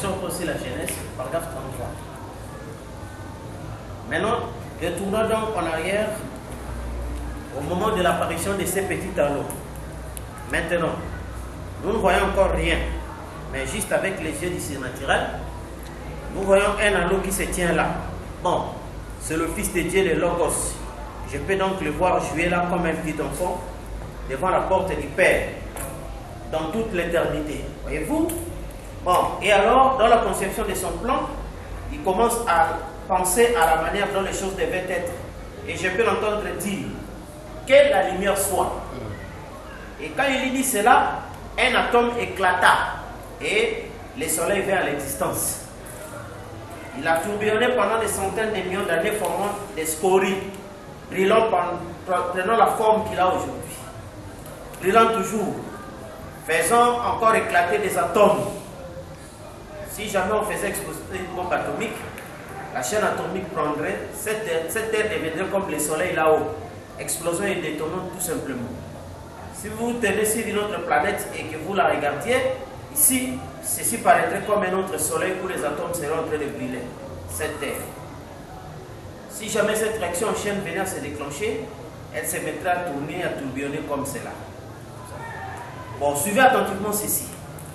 si on peut aussi la Genèse, paragraphe 33. Maintenant, retournons donc en arrière au moment de l'apparition de ces petits anneaux. Maintenant, nous ne voyons encore rien, mais juste avec les yeux du surnaturel, nous voyons un anneau qui se tient là. Bon, c'est le Fils de Dieu, le Logos. Je peux donc le voir jouer là comme un petit enfant devant la porte du Père dans toute l'éternité. Voyez-vous? Bon, et alors, dans la conception de son plan, il commence à penser à la manière dont les choses devaient être. Et je peux l'entendre dire que la lumière soit. Et quand il dit cela, un atome éclata et le soleil vint à l'existence. Il a tourbillonné pendant des centaines de millions d'années formant des scories, brillant prenant la forme qu'il a aujourd'hui. Brillant toujours, faisant encore éclater des atomes. Si jamais on faisait exploser une bombe atomique, la chaîne atomique prendrait, cette terre deviendrait comme le soleil là-haut, explosant et détonnant tout simplement. Si vous tenez sur une autre planète et que vous la regardiez, ici, ceci paraîtrait comme un autre soleil où les atomes seraient en train de brûler, cette terre. Si jamais cette réaction en chaîne venait à se déclencher, elle se mettrait à tourner, à tourbillonner comme cela. Bon, suivez attentivement ceci,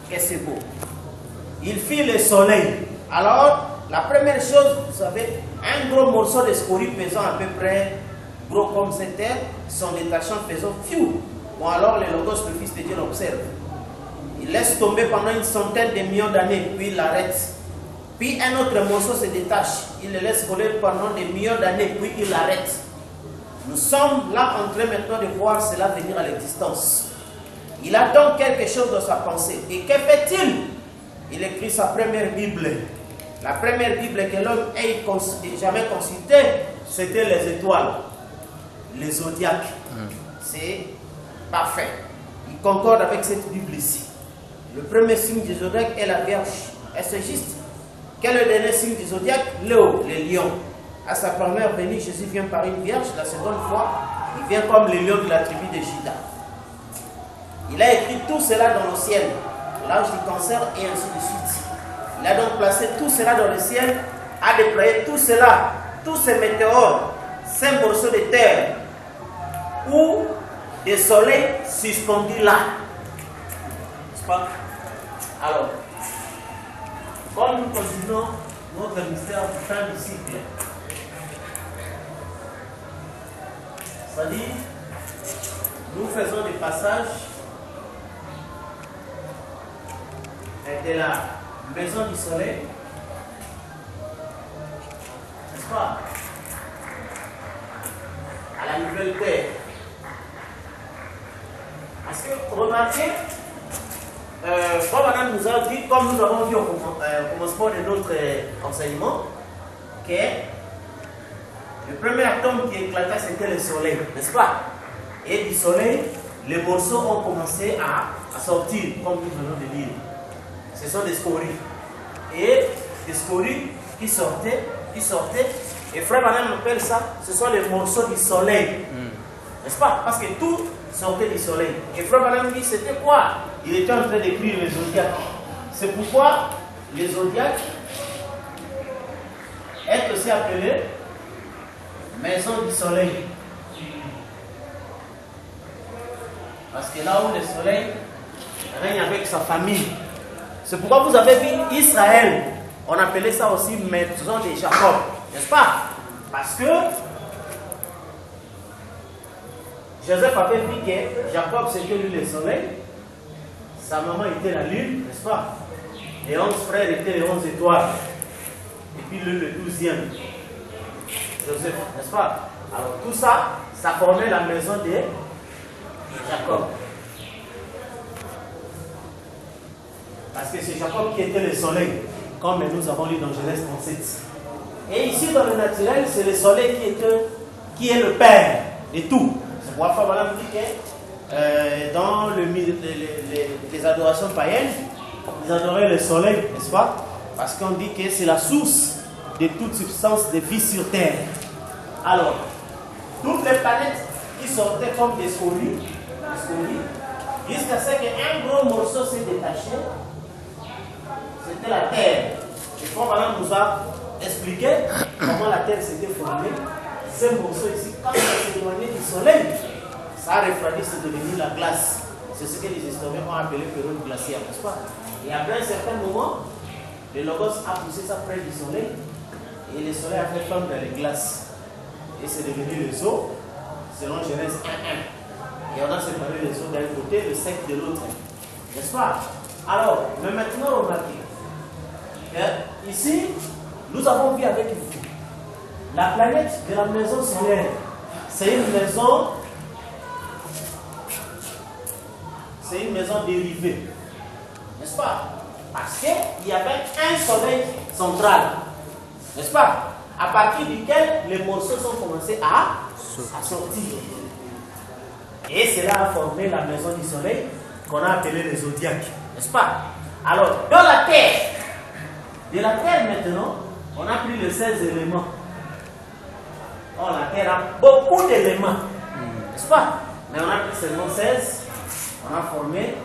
que c'est beau. Il fit le soleil. Alors, la première chose, vous savez, un gros morceau de scorie pesant à peu près gros comme cette terre, son détachant faisant fiou. Bon, alors le Logos, le Fils de Dieu, l'observe. Il laisse tomber pendant une centaine de millions d'années, puis il l'arrête. Puis un autre morceau se détache. Il le laisse voler pendant des millions d'années, puis il l'arrête. Nous sommes là en train maintenant de voir cela venir à l'existence. Il a donc quelque chose dans sa pensée. Et que fait-il? Il écrit sa première Bible. La première Bible que l'homme ait jamais consultée, c'était les étoiles, les zodiaques. C'est parfait. Il concorde avec cette Bible ici. Le premier signe du zodiaque est la Vierge. Est-ce juste? Quel est le dernier signe du zodiaque? Léo, le lion. À sa première venue, Jésus vient par une vierge. La seconde fois, il vient comme le lion de la tribu de Juda. Il a écrit tout cela dans le ciel, l'âge du cancer et ainsi de suite. Il a donc placé tout cela dans le ciel, a déployé tout cela, tous ces météores, ces morceaux de terre ou des soleils suspendus là. N'est-ce pas? Alors, comme nous continuons notre mystère du fin du cycle, c'est-à-dire, nous faisons des passages de la maison du soleil, n'est-ce pas, à la nouvelle terre. Parce que, remarquez, Madame nous a dit, comme nous avons vu au commencement de notre enseignement, que le premier atome qui éclata, c'était le soleil, n'est-ce pas? Et du soleil, les morceaux ont commencé à sortir, comme nous venons de dire. Ce sont des scories. Et des scories qui sortaient. Et Frère Madame appelle ça, ce sont les morceaux du soleil. N'est-ce pas? Parce que tout sortait du soleil. Et Frère Madame dit, c'était quoi? Il était en train d'écrire les zodiaques. C'est pourquoi les zodiaques est aussi appelé maison du soleil. Parce que là où le soleil règne avec sa famille. C'est pourquoi vous avez vu Israël. On appelait ça aussi maison de Jacob. N'est-ce pas? Parce que Joseph avait dit que Jacob c'était lui le soleil. Sa maman était la lune, n'est-ce pas? Les 11 frères étaient les 11 étoiles. Et puis lui le 12e. Joseph, n'est-ce pas? Alors tout ça, ça formait la maison de Jacob. Parce que c'est Jacob qui était le soleil, comme nous avons lu dans Genèse 37. Et ici, dans le naturel, c'est le soleil qui est le père de tout. C'est pourquoi Madame dit que dans les adorations païennes, ils adoraient le soleil, n'est-ce pas? Parce qu'on dit que c'est la source de toute substance de vie sur Terre. Alors, toutes les planètes qui sortaient comme des scories, jusqu'à ce qu'un gros morceau s'est détaché. c'était la Terre. Et quand Madame nous a expliqué comment la Terre s'était formée, ce morceau ici, quand ça s'est éloigné du Soleil, ça a refroidi, c'est devenu la glace. C'est ce que les historiens ont appelé période glaciaire, n'est-ce pas? Et après un certain moment, le Logos a poussé ça près du Soleil, et le Soleil a fait fondre dans les glaces. Et c'est devenu les eaux, selon Genèse 1:1. Et on a séparé les eaux d'un côté, le sec de l'autre. N'est-ce pas? Alors, mais maintenant, remarquez. Ici, nous avons vu avec vous. La planète de la maison solaire, c'est une maison. C'est une maison dérivée. N'est-ce pas? Parce qu'il y avait un soleil central. N'est-ce pas? À partir duquel les morceaux sont commencés à sortir. Et cela a formé la maison du soleil qu'on a appelée le zodiaque. N'est-ce pas? Alors, dans la Terre, de la Terre maintenant, on a pris les 16 éléments. Oh, la Terre a beaucoup d'éléments. N'est-ce pas? Mais on a pris seulement 16. On a formé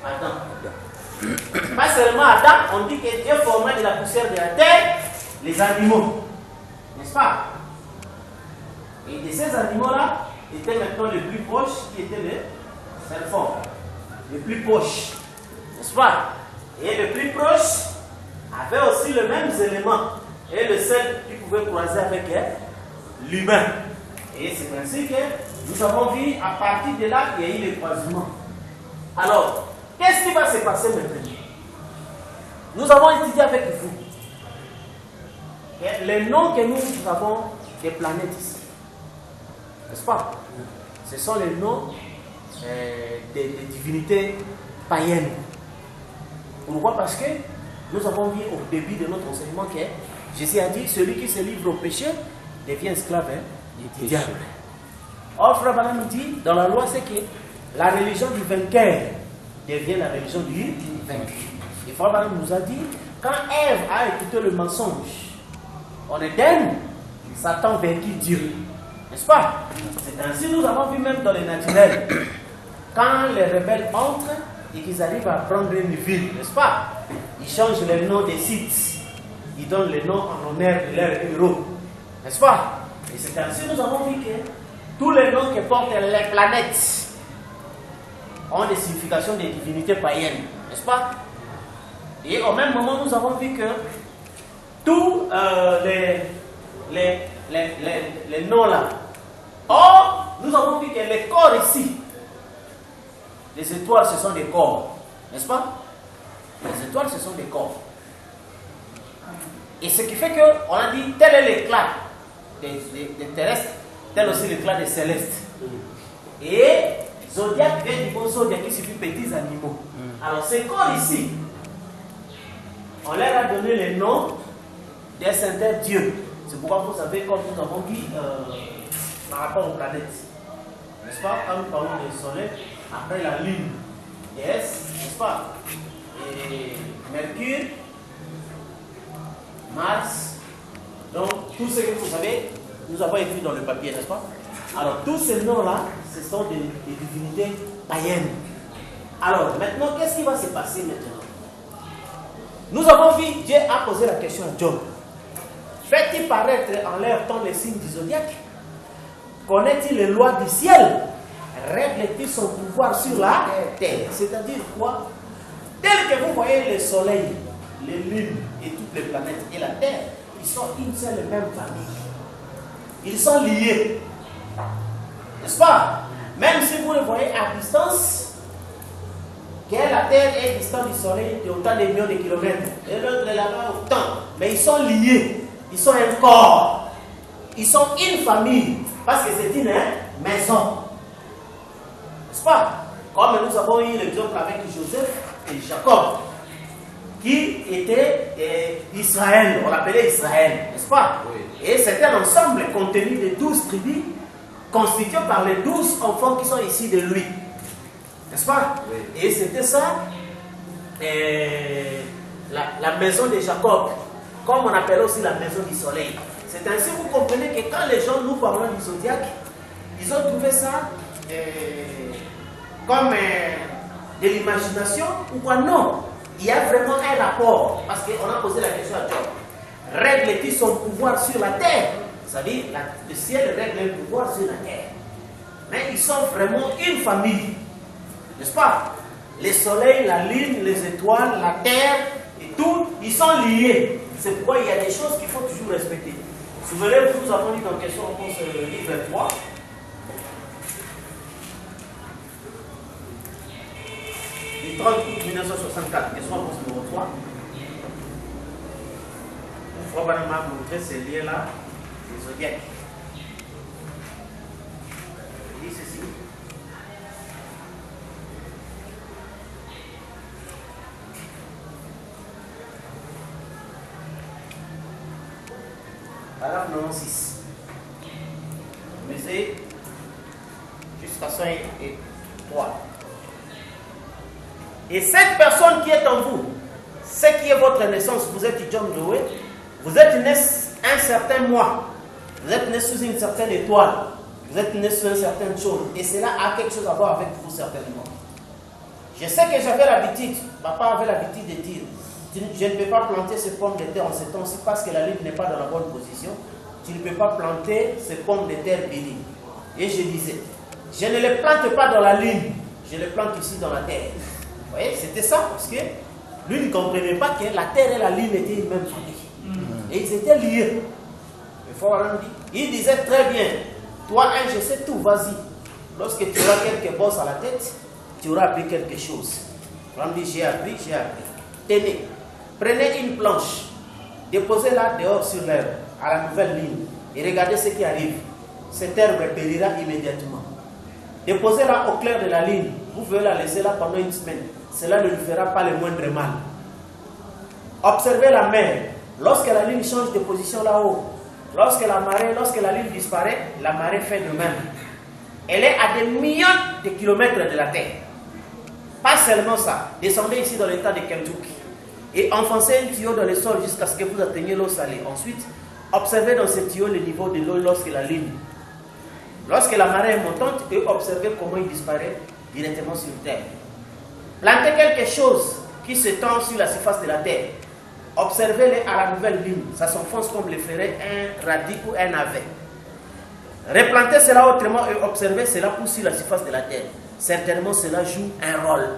Adam. Pas seulement Adam, on dit que Dieu formait de la poussière de la terre les animaux. N'est-ce pas? Et de ces animaux-là, étaient maintenant les plus proches qui étaient les serpents. Les plus proches. N'est-ce pas? Et les plus proches avaient aussi les mêmes éléments. Et le seul qui pouvait croiser avec l'humain. Et c'est ainsi que nous avons vu à partir de là qu'il y a eu les croisements. Alors, qu'est-ce qui va se passer maintenant? Nous avons étudié avec vous les noms que nous avons des planètes ici. N'est-ce pas? Ce sont les noms des divinités païennes. Pourquoi? Parce que nous avons vu au début de notre enseignement que Jésus a dit celui qui se livre au péché devient esclave du diable. Or, Frère Branham nous dit dans la loi, c'est que la religion du vainqueur devient la religion du vaincu. Et Frère Branham nous a dit quand Ève a écouté le mensonge en Éden, Satan vainquit Dieu. N'est-ce pas? C'est ainsi que nous avons vu même dans les naturels. Quand les rebelles entrent et qu'ils arrivent à prendre une ville, n'est-ce pas? Ils changent le nom des sites. Ils donnent le nom en honneur de leurs héros. N'est-ce pas? Et c'est ainsi que nous avons vu que tous les noms que portent les planètes ont des significations des divinités païennes. N'est-ce pas? Et au même moment, nous avons vu que tous les noms là. Or, nous avons vu que les corps ici, les étoiles, ce sont des corps. N'est-ce pas? Les étoiles, ce sont des corps. Et ce qui fait qu'on a dit, tel est l'éclat des terrestres, tel aussi l'éclat des célestes. Et zodiaque vient du mot zodiaque qui signifie petits animaux. Alors, ces corps ici, on leur a donné les noms des saints dieux. C'est pourquoi vous savez, comme nous avons dit par rapport aux planètes, n'est-ce pas? Quand nous parlons du soleil, après la lune, déesse, n'est-ce pas? Et Mercure, Mars, donc tout ce que vous savez, nous avons écrit dans le papier, n'est-ce pas? Alors tous ces noms-là, ce sont des divinités païennes. Alors maintenant, qu'est-ce qui va se passer maintenant? Nous avons vu, Dieu a posé la question à Job. Fait-il paraître en leur temps les signes du zodiaque? Connaît-il les lois du ciel? Règle-t-il son pouvoir sur la terre? C'est-à-dire quoi? Tel que vous voyez le soleil, les lunes et toutes les planètes et la terre, ils sont une seule et même famille. Ils sont liés. N'est-ce pas? Même si vous le voyez à distance, que la terre est distante du soleil de autant de millions de kilomètres, et l'autre est là-bas autant, mais ils sont liés. Ils sont un corps. Ils sont une famille. Parce que c'est une maison. N'est-ce pas? Comme nous avons eu l'exemple avec Joseph et Jacob, qui était Israël. On l'appelait Israël. N'est-ce pas? Oui. Et c'est un ensemble contenu de 12 tribus, constitué par les 12 enfants qui sont ici de lui. N'est-ce pas? Oui. Et c'était ça, la maison de Jacob. Comme on appelle aussi la maison du soleil. C'est ainsi que vous comprenez que quand les gens nous parlent du zodiaque, ils ont trouvé ça comme de l'imagination ou quoi? Non. il y a vraiment un rapport, parce qu'on a posé la question à Job. Règle-t-il son pouvoir sur la terre? C'est-à-dire, le ciel règle le pouvoir sur la terre. Mais ils sont vraiment une famille, n'est-ce pas? Les soleils, la lune, les étoiles, la terre et tout, ils sont liés. C'est pourquoi il y a des choses qu'il faut toujours respecter. Souvenez-vous, nous avons dit dans question-réponse livre 3. Du 30 août 1964, question-réponse numéro 3. Une fois, madame m'a montré ces liens-là, les zodiacs. Je dis ceci. Paragraphe 96. Musée jusqu'à 3. Et cette personne qui est en vous, c'est qui est votre naissance. Vous êtes John Doe, vous êtes né un certain mois, vous êtes né sous une certaine étoile, vous êtes né sous une certaine chose. Et cela a quelque chose à voir avec vous certainement. Je sais que j'avais l'habitude, papa avait l'habitude de dire, je ne peux pas planter ces pommes de terre en ce temps-ci parce que la lune n'est pas dans la bonne position. Tu ne peux pas planter ces pommes de terre bénies. Et je disais, je ne les plante pas dans la lune, je les plante ici dans la terre. Vous voyez, c'était ça, parce que lui ne comprenait pas que la terre et la lune étaient une même famille. Et ils étaient liés. Il disait très bien, toi, je sais tout, vas-y. Lorsque tu auras quelques bosses à la tête, tu auras appris quelque chose. On dit, j'ai appris. Tenez, prenez une planche, déposez-la dehors sur l'herbe, à la nouvelle ligne, et regardez ce qui arrive. Cette herbe périra immédiatement. Déposez-la au clair de la ligne, vous pouvez la laisser là pendant une semaine. Cela ne lui fera pas le moindre mal. Observez la mer. Lorsque la ligne change de position là-haut, lorsque la ligne disparaît, la marée fait de même. Elle est à des millions de kilomètres de la terre. Pas seulement ça. Descendez ici dans l'état de Kentucky et enfoncez un tuyau dans le sol jusqu'à ce que vous atteigniez l'eau salée. Ensuite, observez dans ce tuyau le niveau de l'eau lorsque la marée est montante, et observez comment il disparaît directement sur terre. Plantez quelque chose qui s'étend sur la surface de la terre. Observez-les à la nouvelle ligne. Ça s'enfonce comme le ferait un radis ou un navet. Replantez cela autrement et observez cela pousse sur la surface de la terre. Certainement cela joue un rôle.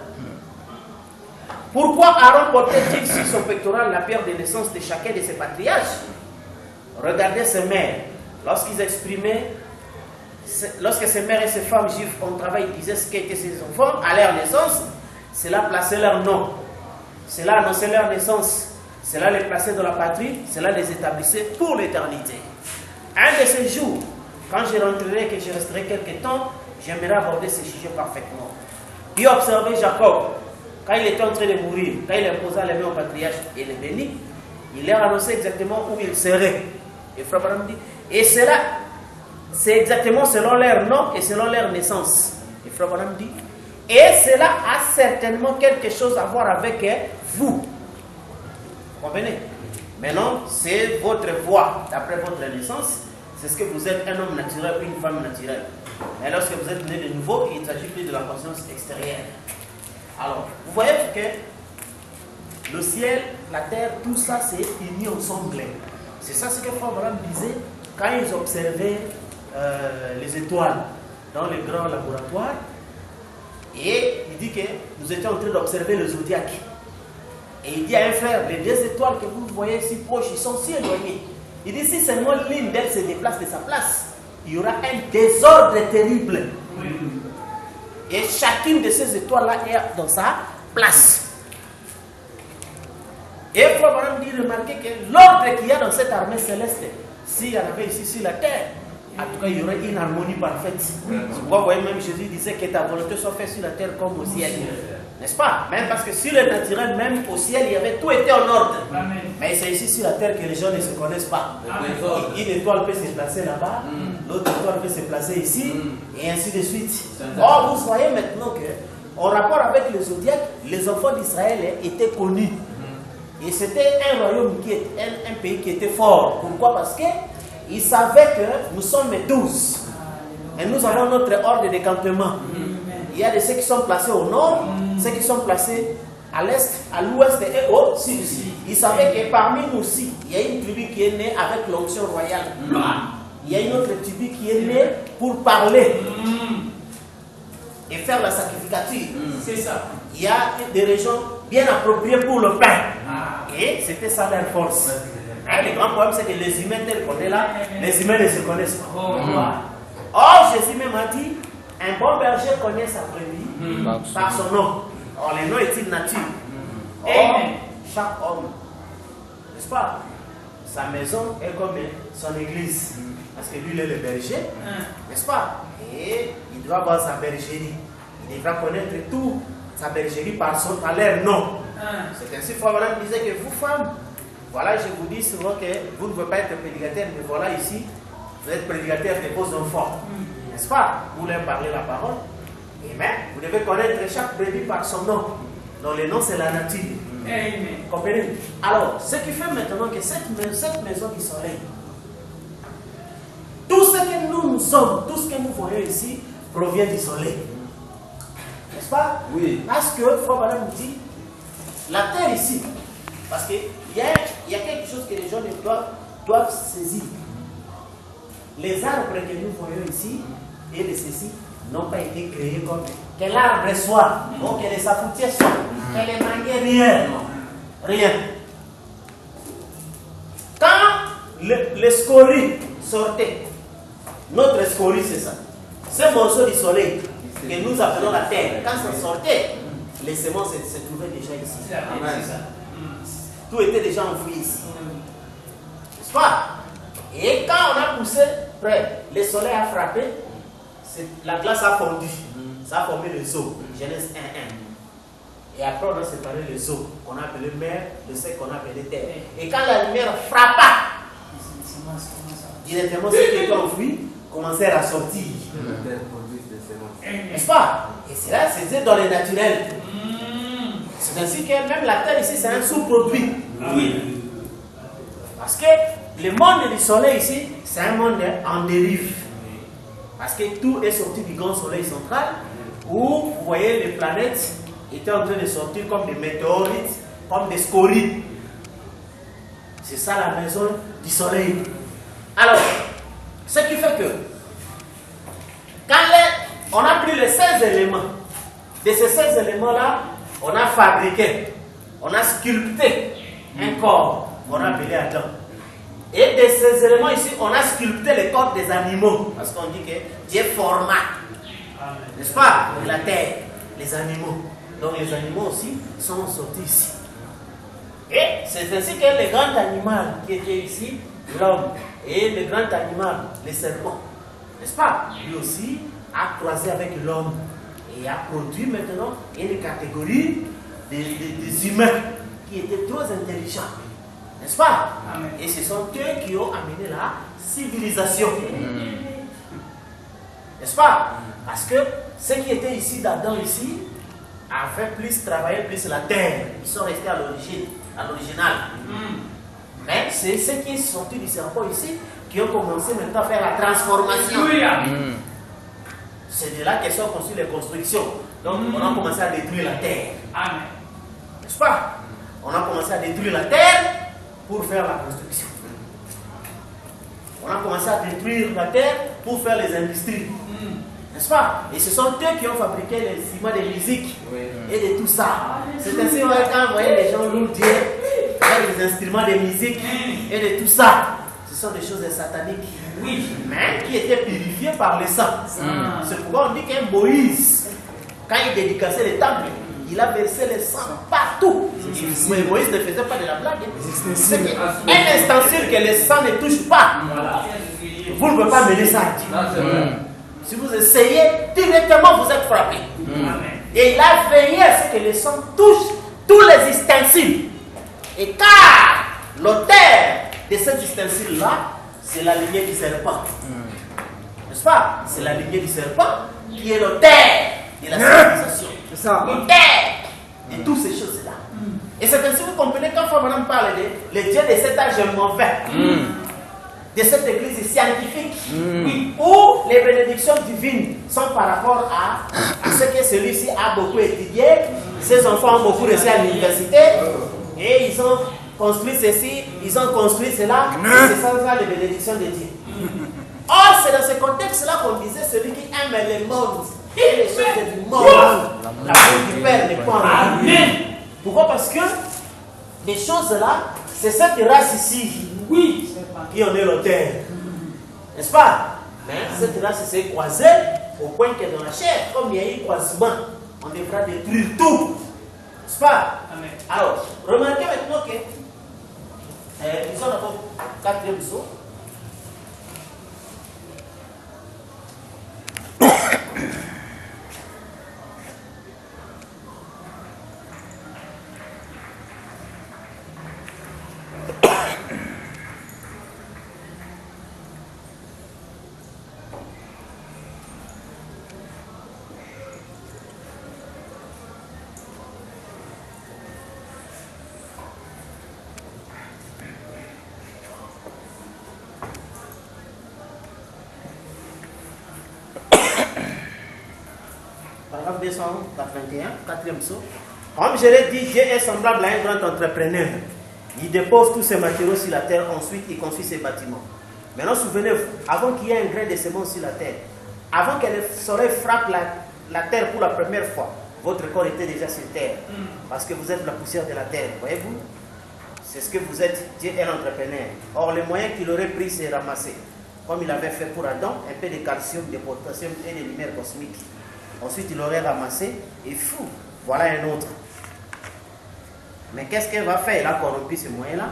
Pourquoi Aaron portait-il sur son pectoral la pierre de naissance de chacun de ses patriarches? Regardez ces mères. Lorsque ces mères et ces femmes juives ont travaillé, disaient ce qu'étaient ces enfants à leur naissance, cela plaçait leur nom. Cela annonçait leur naissance. Cela les plaçait dans la patrie. Cela les établissait pour l'éternité. Un de ces jours, quand je rentrerai, que je resterai quelque temps, j'aimerais aborder ce sujet parfaitement. Puis observez Jacob, quand il était en train de mourir, quand il imposa les mains au patriarche et les bénit, il leur annonçait exactement où il serait. Et Frère Branham dit, et cela, c'est exactement selon leur nom et selon leur naissance. Et Frère Branham dit, et cela a certainement quelque chose à voir avec vous. Comprenez? Maintenant, c'est votre voix, d'après votre naissance. C'est ce que vous êtes, un homme naturel ou une femme naturelle. Mais lorsque vous êtes né de nouveau, il ne s'agit plus de la conscience extérieure. Alors, vous voyez que le ciel, la terre, tout ça, c'est uni ensemble. C'est ça ce que Frère Branham disait quand ils observaient les étoiles dans les grands laboratoires. Et il dit que nous étions en train d'observer le zodiaque. Et il dit à un frère, les deux étoiles que vous voyez si proches, ils sont si éloignés. Il dit, si seulement l'une d'elles se déplace de sa place, il y aura un désordre terrible. Et chacune de ces étoiles-là est dans sa place. Et il faut vraiment dire, remarquer que l'ordre qu'il y a dans cette armée céleste, s'il y en avait ici sur la terre, en tout cas, il y aurait une harmonie parfaite. C'est pourquoi vous voyez, même Jésus disait que ta volonté soit faite sur la terre comme au ciel. N'est-ce pas? Même parce que sur le naturel, même au ciel, il y avait tout été en ordre. Amen. Mais c'est ici sur la terre que les gens ne se connaissent pas. Une étoile peut se placer là-bas, l'autre étoile peut se placer ici, et ainsi de suite. Or, vous voyez maintenant que, en rapport avec le zodiaque, les enfants d'Israël étaient connus. Et c'était un royaume un pays qui était fort. Pourquoi? Parce qu'ils savaient que nous sommes 12. Et nous avons notre ordre de campement. Il y a de ceux qui sont placés au nord, ceux qui sont placés à l'est, à l'ouest et au sud. Il savait que parmi nous aussi, il y a une tribu qui est née avec l'onction royale. Il y a une autre tribu qui est née pour parler et faire la sacrificature. C'est ça. Il y a des régions bien appropriées pour le pain. Et c'était ça leur force. Le grand problème, c'est que les humains tels qu'on est là, les humains ne se connaissent pas. Or, Jésus même a dit, un bon berger connaît sa brebis par son nom. Or, le nom est une nature. Or, chaque homme, n'est-ce pas, sa maison est comme son église. Parce que lui, il est le berger, n'est-ce pas? Et il doit avoir sa bergerie. Il devra connaître tout, sa bergerie par leur nom. C'est ainsi, Frère Branham disait que vous, femmes, voilà, je vous dis souvent que vous ne pouvez pas être prédicateur, mais voilà ici, vous êtes prédicateur de vos enfants. N'est-ce pas? Vous leur parlez la parole. Et même, vous devez connaître chaque brebis par son nom. Donc le nom, c'est la nature. Comprenez? Alors, ce qui fait maintenant que cette maison du soleil, tout ce que nous sommes, tout ce que nous voyons ici, provient du soleil. N'est-ce pas? Oui. Parce que, Frère Branham dit, la terre ici, parce qu'il y a quelque chose que les gens doivent saisir. Les arbres que nous voyons ici, et les ceci, n'ont pas été créés comme que l'arbre soit, ou que les sapoutiers soient, que les manguiers, rien. Quand les scories sortaient, notre scorie c'est ça, ce morceau du soleil que nous appelons la terre, quand ça sortait, les semences se trouvaient déjà ici. Tout était déjà enfoui ici. N'est-ce pas? Et quand on a poussé près, le soleil a frappé, la glace a fondu. Ça a formé les eaux. Genèse 1:1. Et après, on a séparé les eaux qu'on a appelées mer, de ce qu'on a appelé terre. Et quand la lumière frappa, directement ce qui était enfoui commençait à sortir. N'est-ce pas? Et c'est là, c'était dans le naturel. C'est ainsi que même la terre ici, c'est un sous-produit. Oui. Parce que le monde du soleil ici, c'est un monde en dérive. Parce que tout est sorti du grand soleil central, où vous voyez les planètes étaient en train de sortir comme des météorites, comme des scories. C'est ça la maison du soleil. Alors, ce qui fait que, quand on a pris les 16 éléments, de ces 16 éléments-là, on a fabriqué, on a sculpté un corps qu'on a appelé Adam. Et de ces éléments ici, on a sculpté les corps des animaux. Parce qu'on dit que Dieu forma, n'est-ce pas, de la terre, les animaux. Donc les animaux aussi sont sortis ici. Et c'est ainsi que le grand animal qui était ici, l'homme, et le grand animal, le serpent, n'est-ce pas, lui aussi a croisé avec l'homme et a produit maintenant une catégorie des humains qui étaient trop intelligents. N'est-ce pas? Amen. Et ce sont eux qui ont amené la civilisation. N'est-ce pas? Parce que ceux qui étaient ici, d'Adam ici, avaient plus travaillé plus la terre. Ils sont restés à l'origine, à l'original. Mais c'est ceux qui sont sortis du serpent ici qui ont commencé maintenant à faire la transformation. C'est de là que sont construites les constructions. Donc on a commencé à détruire la terre. Amen. N'est-ce pas? On a commencé à détruire la terre pour faire la construction. On a commencé à détruire la terre pour faire les industries. N'est-ce pas? Et ce sont eux qui ont fabriqué les instruments de musique et de tout ça. C'est ainsi quand vous voyez les gens louent Dieu avec les instruments de musique et de tout ça. Ce sont des choses sataniques. Oui. Mais qui étaient purifiées par le sang. C'est pourquoi on dit que Moïse, quand il dédicaçait le temple, il a versé le sang partout. Mais Moïse ne faisait pas de la blague. C'est un ustensile que le sang ne touche pas. Vous ne pouvez pas mener ça à Dieu. Si vous essayez, directement vous êtes frappé. Et il a veillé à ce que le sang touche tous les ustensiles. Et car l'auteur de cet ustensile-là, c'est la lignée du serpent. N'est-ce pas? C'est la lignée du serpent qui est l'auteur de la civilisation. C'est ça. L'auteur de toutes ces choses-là. Et c'est ainsi que vous comprenez quand Frère Branham parle de le Dieu de cet âge mauvais. De cette église scientifique, où les bénédictions divines sont par rapport à ce que celui-ci a beaucoup étudié, ces enfants ont beaucoup réussi à l'université et ils ont construit ceci, ils ont construit cela, et c'est ça les bénédictions de Dieu. Or, c'est dans ce contexte-là qu'on disait celui qui aime les mondes et les choses du monde, l'amour du Père n'est pas en lui. Pourquoi? Parce que les choses-là, c'est cette race ici, oui, qui en est l'auteur. N'est-ce pas? Mais cette race s'est croisée au point que dans la chair, comme il y a eu croisement, on devra détruire tout. N'est-ce pas? Amen. Alors, remarquez maintenant que nous sommes dans le 4e psaume. Paragraphe 281, 4e psaume. Comme je l'ai dit, Dieu est semblable à un grand entrepreneur. Il dépose tous ses matériaux sur la terre, ensuite il construit ses bâtiments. Maintenant, souvenez-vous, avant qu'il y ait un grain de semence sur la terre, avant que le soleil frappe la terre pour la première fois, votre corps était déjà sur terre. Parce que vous êtes la poussière de la terre, voyez-vous? C'est ce que vous êtes, Dieu est l'entrepreneur. Or, le moyen qu'il aurait pris, c'est ramasser. Comme il avait fait pour Adam, un peu de calcium, de potassium et de lumière cosmique. Ensuite, il aurait ramassé et fou, voilà un autre. Mais qu'est-ce qu'elle va faire? Elle a corrompu ce moyen-là.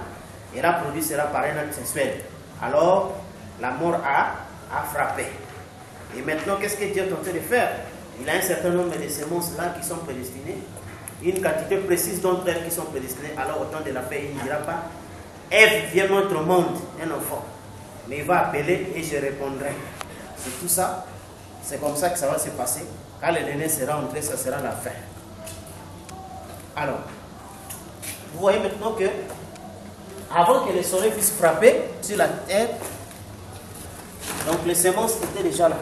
Elle a produit cela par un acte sexuel. Alors, la mort a frappé. Et maintenant, qu'est-ce que Dieu est en train de faire? Il a un certain nombre de semences là qui sont prédestinées. Une quantité précise d'entre elles qui sont prédestinées. Alors, au temps de la paix, il ne dira pas Ève, viens notre monde, un enfant. Mais il va appeler et je répondrai. C'est tout ça. C'est comme ça que ça va se passer. Quand le néné sera entré, ça sera la fin. Alors, vous voyez maintenant que, avant que le soleil puisse frapper sur la terre, donc les semences étaient déjà là.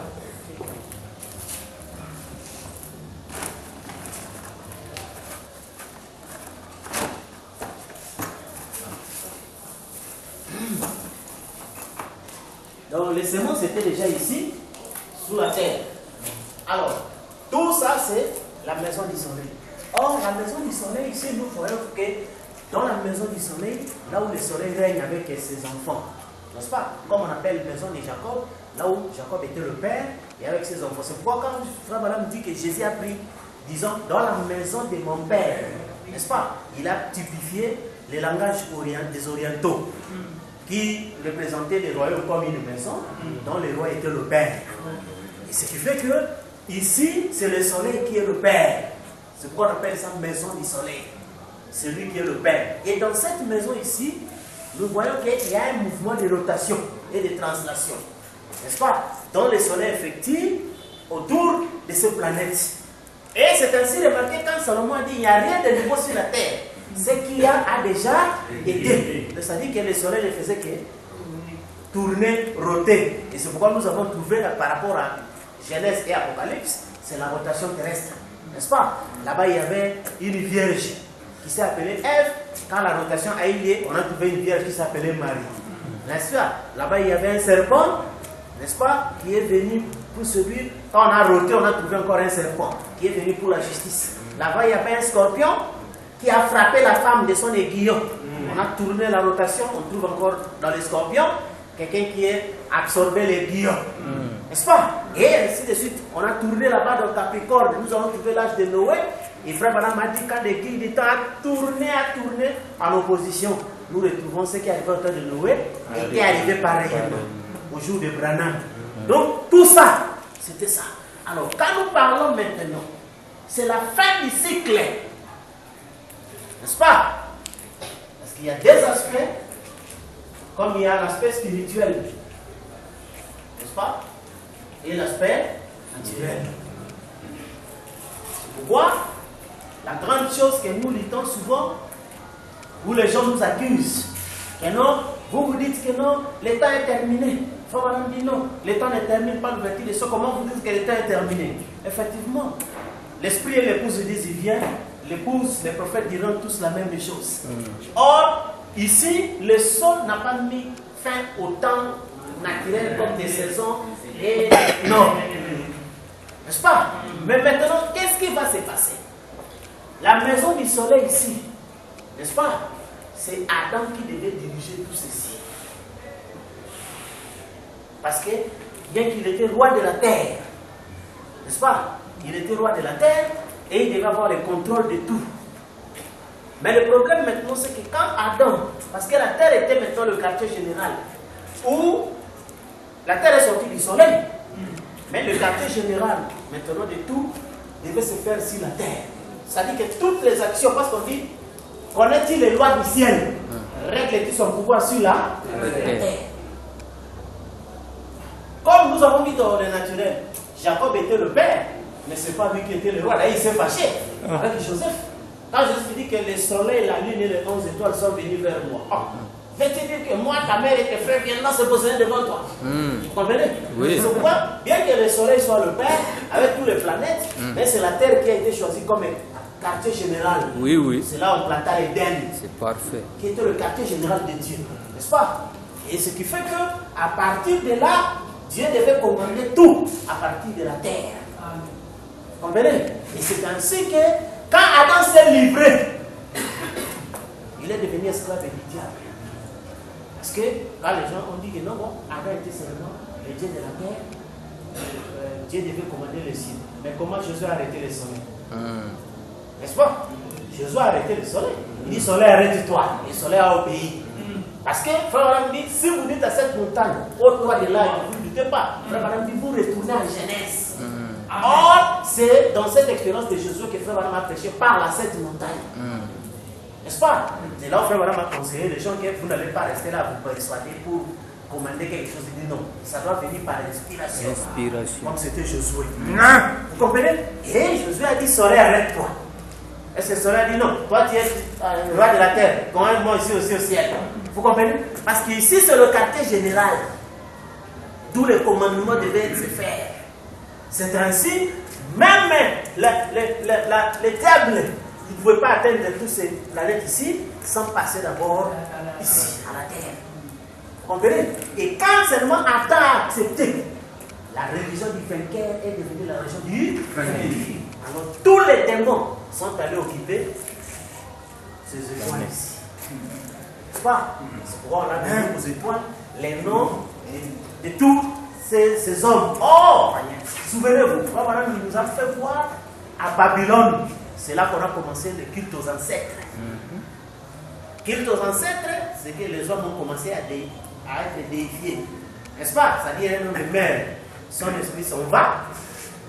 Donc les semences étaient déjà ici, sous la terre. Alors, tout ça, c'est la maison du soleil. Or, la maison du soleil, ici, nous voyons que dans la maison du soleil, là où le soleil règne avec ses enfants, n'est-ce pas? Comme on appelle la maison de Jacob, là où Jacob était le père et avec ses enfants. C'est pourquoi quand Frère Madame dit que Jésus a pris, disons, dans la maison de mon père, n'est-ce pas? Il a typifié le langage des orientaux qui représentaient les royaumes comme une maison dont le roi était le père. Et ce qui fait que ici, c'est le soleil qui est le père. C'est pourquoi on appelle ça maison du soleil. C'est lui qui est le père. Et dans cette maison ici, nous voyons qu'il y a un mouvement de rotation et de translation. N'est-ce pas? Dont le soleil effectue autour de cette planète. Et c'est ainsi remarqué quand Salomon a dit il n'y a rien de nouveau sur la terre. Ce qu'il y a déjà été. C'est-à-dire que le soleil ne faisait que tourner, roter. Et c'est pourquoi nous avons trouvé par rapport à Genèse et Apocalypse, c'est la rotation terrestre. N'est-ce pas? Là-bas, il y avait une vierge qui s'est appelée Ève. Quand la rotation a eu lieu, on a trouvé une vierge qui s'appelait Marie. N'est-ce pas? Là-bas, il y avait un serpent, n'est-ce pas, qui est venu pour celui. Quand on a roté, on a trouvé encore un serpent qui est venu pour la justice. Là-bas, il y avait un scorpion qui a frappé la femme de son aiguillon. On a tourné la rotation, on trouve encore dans les scorpions quelqu'un qui a absorbé l'aiguillon. N'est-ce pas? Et ainsi de suite. On a tourné là-bas dans Capricorne. Nous avons trouvé l'âge de Noé. Et Frère Madame a dit quand l'aiguille du temps a tourné en opposition. Nous retrouvons ce qui est arrivé au temps de Noé et qui est arrivé pareillement au jour de Branham. Donc tout ça, c'était ça. Alors quand nous parlons maintenant, c'est la fin du cycle. N'est-ce pas? Parce qu'il y a des aspects, comme il y a l'aspect spirituel, n'est-ce pas? Et l'aspect naturel. C'est pourquoi la grande chose que nous luttons souvent, où les gens nous accusent, que non, vous dites que non, le temps est terminé. Frère Madame dit non, le temps ne termine pas l'ouverture des cieux. Comment vous dites que le temps est terminé? Effectivement, l'esprit et l'épouse disent il vient, l'épouse, les prophètes diront tous la même chose. Or, ici, le sol n'a pas mis fin au temps naturel comme des saisons. Et non. N'est-ce pas? Mais maintenant, qu'est-ce qui va se passer? La maison du soleil ici, n'est-ce pas? C'est Adam qui devait diriger tout ceci. Parce que, bien qu'il était roi de la terre, n'est-ce pas? Il était roi de la terre et il devait avoir le contrôle de tout. Mais le problème maintenant, c'est que quand Adam, parce que la terre était maintenant le quartier général, où la terre est sortie du soleil, mais le quartier général maintenant de tout devait se faire sur la terre. C'est-à-dire que toutes les actions, parce qu'on dit, connaît-il les lois du ciel, règle-t-il son pouvoir sur la terre. Comme nous avons vu dans le naturel, Jacob était le père, mais ce n'est pas lui qui était le roi. Là, il s'est fâché avec Joseph. Quand Joseph dit que le soleil, la lune et les 11 étoiles sont venus vers moi. Oh, vais-tu dire que moi, ta mère et tes frères viennent là se poser devant toi? Vous comprenez? Oui. C'est pourquoi, bien que le soleil soit le père, avec toutes les planètes, mais c'est la terre qui a été choisie comme quartier général. Oui, oui. C'est là où on planta Éden. C'est parfait. Qui était le quartier général de Dieu. N'est-ce pas? Et ce qui fait que, à partir de là, Dieu devait commander tout à partir de la terre. Vous comprenez? Et c'est ainsi que, quand Adam s'est livré, il est devenu esclave du diable. Parce que, quand les gens ont dit que non, bon, Adam était seulement le Dieu de la terre, Dieu devait commander le ciel. Mais comment Jésus a arrêté le soleil? N'est-ce pas? Jésus a arrêté le soleil. Il dit, soleil, arrête-toi. Et le soleil a obéi. Parce que, frère Madame dit, si vous dites à cette montagne, ôte-toi de là, vous ne doutez pas, frère Madame dit, vous retournez en jeunesse. Or, c'est dans cette expérience de Jésus que frère Madame a prêché, parle à cette montagne. N'est-ce pas? C'est là où frère Madame a conseillé les gens que vous n'allez pas rester là, vous persuader pour commander quelque chose. Il dit non, ça doit venir par l'inspiration. Comme c'était Josué. Vous comprenez? Et Josué a dit, soleil, arrête-toi. Est-ce que le soleil a dit non? Toi, tu es roi de la terre, commande-moi ici aussi au ciel. Vous comprenez? Parce qu'ici, c'est le quartier général, d'où le commandement devait se faire. C'est ainsi, même les diables, ils ne pouvaient pas atteindre toutes ces planètes ici, sans passer d'abord ici, à la terre. Vous comprenez? Et quand seulement Adam a accepté, la religion du vainqueur est devenue la religion du vainqueur. Alors, tous les démons sont allés occuper ces étoiles ici. C'est pourquoi on a donné aux étoiles les noms de tous ces hommes. Oh, souvenez-vous, il nous a fait voir à Babylone. C'est là qu'on a commencé le culte aux ancêtres. Culte aux ancêtres, c'est que les hommes ont commencé à être déifiés. N'est-ce pas? C'est-à-dire un homme de mère, son esprit s'en va.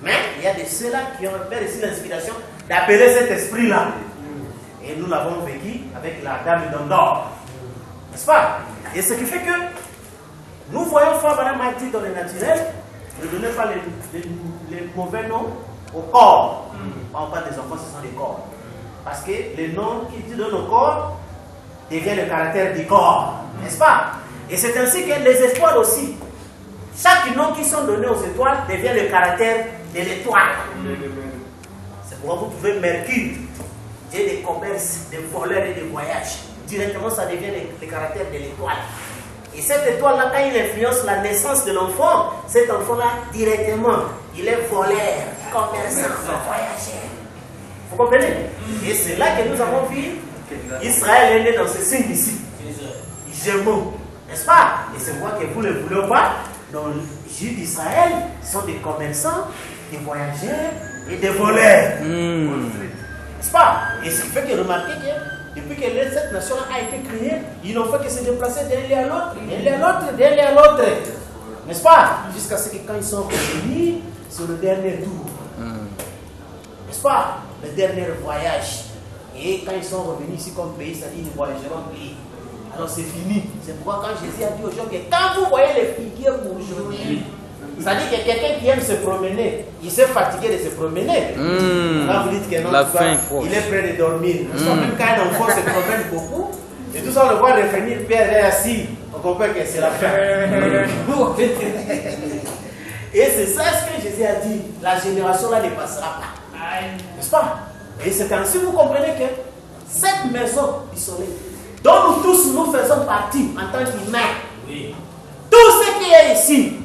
Mais il y a de ceux-là qui ont fait ici l'inspiration d'appeler cet esprit-là. Et nous l'avons vécu avec la dame d'Endor. N'est-ce pas? Et ce qui fait que nous voyons Frère Madame a dit dans le naturel, ne donnez pas les mauvais noms au corps. On parle des enfants, ce sont des corps. Parce que les noms qui donnent au corps deviennent le caractère du corps. N'est-ce pas? Et c'est ainsi que les étoiles aussi. Chaque nom qui sont donnés aux étoiles devient le caractère de l'étoile. C'est pourquoi vous pouvez Mercure, Dieu des commerces, des voleurs et des voyages. Directement, ça devient le caractère de l'étoile. Et cette étoile-là, quand il influence la naissance de l'enfant, cet enfant-là, directement, il est voleur, commerçant, voyageur. Vous comprenez? Et c'est là que nous avons vu Israël est né dans ce signe ici. Gémeaux. N'est-ce pas? Et c'est pourquoi que vous ne le voulez pas. Dans le juif d'Israël, sont des commerçants, des voyageurs et des voleurs. N'est-ce pas? Et ce qui fait que remarquez que depuis que cette nation-là a été créée, ils n'ont fait que se déplacer d'un lieu à l'autre, d'un lieu à l'autre, d'un lieu à l'autre. N'est-ce pas? Jusqu'à ce que quand ils sont revenus sur le dernier tour. N'est-ce pas? Le dernier voyage. Et quand ils sont revenus ici comme pays, ça dit qu'ils voyageront pays. Alors c'est fini. C'est pourquoi quand Jésus a dit aux gens que quand vous voyez les figures aujourd'hui, ça dit que quelqu'un qui aime se promener, il s'est fatigué de se promener. Quand vous dites que non, il est prêt de dormir. Même quand un enfant se promène beaucoup, et tout ça on le voit revenir, Père est assis, on comprend que c'est la fin. Et c'est ça ce que Jésus a dit. La génération là ne passera pas. N'est-ce pas? Et c'est ainsi vous comprenez que cette maison du soleil, dont nous tous nous faisons partie en tant qu'humains, tout ce qui est ici,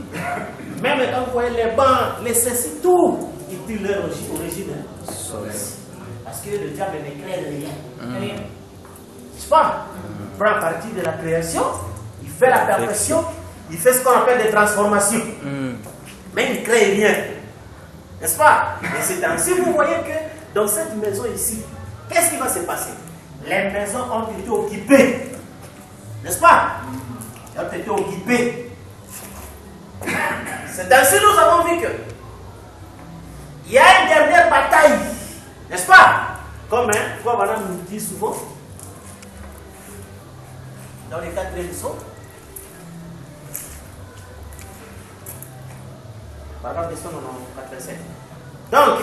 même quand vous voyez les bancs, les ceci, tout, ils tirent leur origine. Parce que le diable ne crée rien. N'est-ce pas? Il prend partie de la création, il fait la perfection, il fait ce qu'on appelle des transformations. Mais il ne crée rien. N'est-ce pas? Et c'est ainsi, vous voyez que dans cette maison ici, qu'est-ce qui va se passer? Les maisons ont été occupées. N'est-ce pas? Elles ont été occupées. C'est ainsi que nous avons vu que il y a une dernière bataille. N'est-ce pas? Comme quoi madame nous dit souvent dans les 4e leçons. Paragraphe 287. Donc,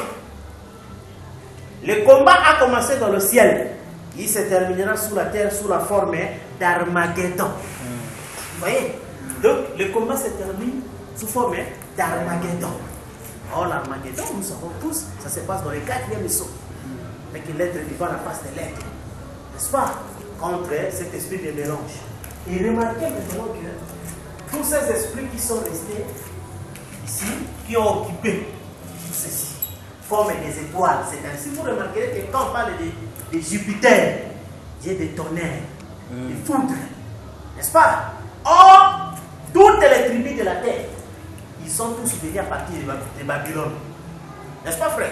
le combat a commencé dans le ciel. Il se terminera sous la terre sous la forme d'Armageddon. Vous voyez? Donc, le combat se termine sous forme d'Armageddon. Or, l'Armageddon, nous savons tous, ça se passe dans les 4e leçons. Avec l'être vivant en face de l'être. N'est-ce pas? Contre cet esprit de mélange. Et remarquez maintenant que tous ces esprits qui sont restés ici, qui ont occupé tout ceci, forment des étoiles. C'est ainsi que vous remarquerez que quand on parle de Jupiter, Dieu des tonnerres, des foudres, n'est-ce pas? Or, toutes les tribus de la terre, ils sont tous venus à partir de Babylone. N'est-ce pas, frère?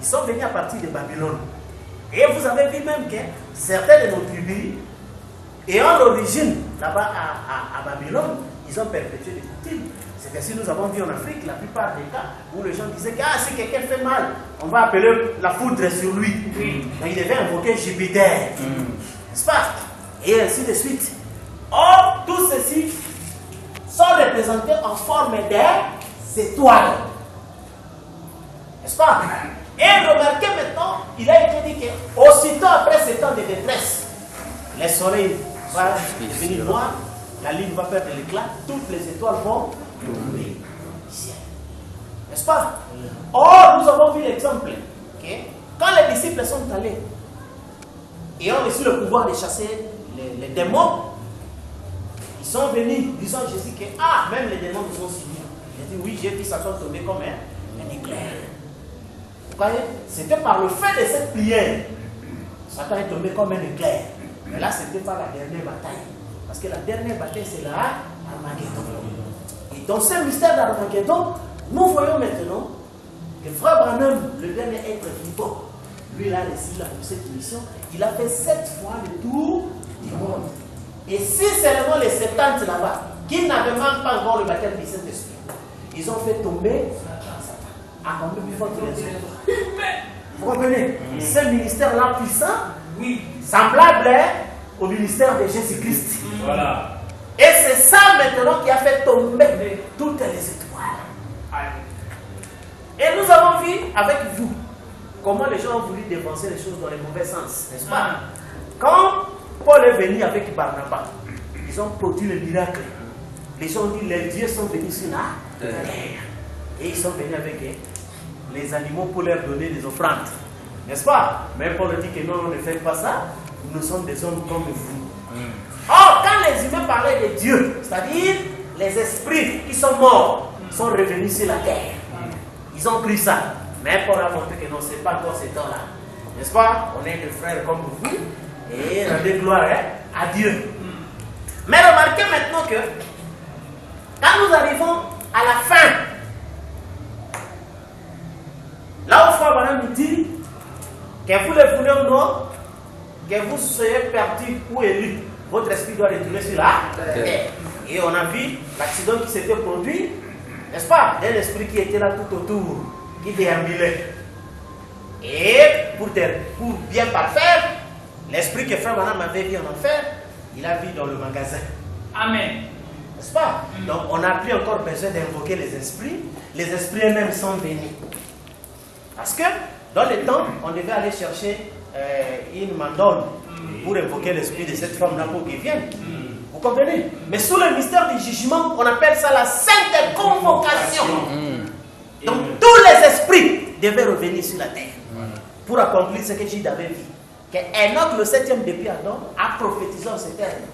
Ils sont venus à partir de Babylone. Et vous avez vu même que certains de nos tribus, ayant l'origine là-bas à Babylone, ils ont perpétué des coutumes. C'est que si nous avons vu en Afrique, la plupart des cas où les gens disaient que si quelqu'un fait mal, on va appeler la foudre sur lui. Donc, il devait invoquer Jupiter. N'est-ce pas? Et ainsi de suite. Or, tous ceux-ci sont représentés en forme d'étoiles. N'est-ce pas? Et remarquez maintenant, il a été dit qu'aussitôt après ces temps de détresse, le soleil va devenir noir, la lune va perdre l'éclat, toutes les étoiles vont tomber du ciel. N'est-ce pas? Or, nous avons vu l'exemple. Quand les disciples sont allés et ont reçu le pouvoir de chasser les démons, ils sont venus disant à Jésus que même les démons nous ont suivis. Il a dit oui, j'ai vu Satan tomber comme un éclair. Vous voyez, c'était par le fait de cette prière, Satan est tombé comme un éclair. Mais là, c'était pas la dernière bataille. Parce que la dernière bataille, c'est la Armageddon. Et dans ce mystère d'Armageddon, nous voyons maintenant que Frère Branham, le dernier être vivant, lui, il a réussi cette mission. Il a fait 7 fois le tour du monde. Et si seulement les 70 là-bas, qui n'avaient même pas encore le baptême du Saint-Esprit, ils ont fait tomber Satan. À combien plus fort que les autres. Vous comprenez? Ce ministère-là puissant, semblable au ministère de Jésus-Christ. Voilà. Et c'est ça maintenant qui a fait tomber toutes les étoiles. Et nous avons vu avec vous comment les gens ont voulu dépenser les choses dans le mauvais sens, n'est-ce pas? Quand Paul est venu avec Barnabas, ils ont produit le miracle. Les gens ont dit les dieux sont venus sur la terre. Et ils sont venus avec les animaux pour leur donner des offrandes. N'est-ce pas? Mais Paul dit que non, ne faites pas ça. Nous sommes des hommes comme vous. Or, quand les humains parlaient de Dieu, c'est-à-dire les esprits qui sont morts, sont revenus sur la terre. Ils ont pris ça. Mais Paul a montré que non, ce n'est pas encore ce temps-là. N'est-ce pas? On est des frères comme vous. Et rendez gloire à Dieu. Mais remarquez maintenant que quand nous arrivons à la fin, là où Frère Branham nous dit que vous le voulez ou non, que vous soyez perdu ou élu, votre esprit doit retourner sur la terre. Et on a vu l'accident qui s'était produit, n'est-ce pas? D'un esprit qui était là tout autour, qui déambulait. Et pour bien parfaire, l'esprit que Frère Branham avait vu en enfer, il a vu dans le magasin. Amen. N'est-ce pas? Donc on n'a plus encore besoin d'invoquer les esprits. Les esprits eux-mêmes sont venus. Parce que dans le temps, on devait aller chercher une mandole pour invoquer l'esprit de cette femme-là pour qu'il vienne. Vous comprenez? Mais sous le mystère du jugement, on appelle ça la sainte convocation. Donc tous les esprits devaient revenir sur la terre. pour accomplir ce que Jude avait vu. Que Enoch, le 7e depuis Adam, a prophétisé en ces termes.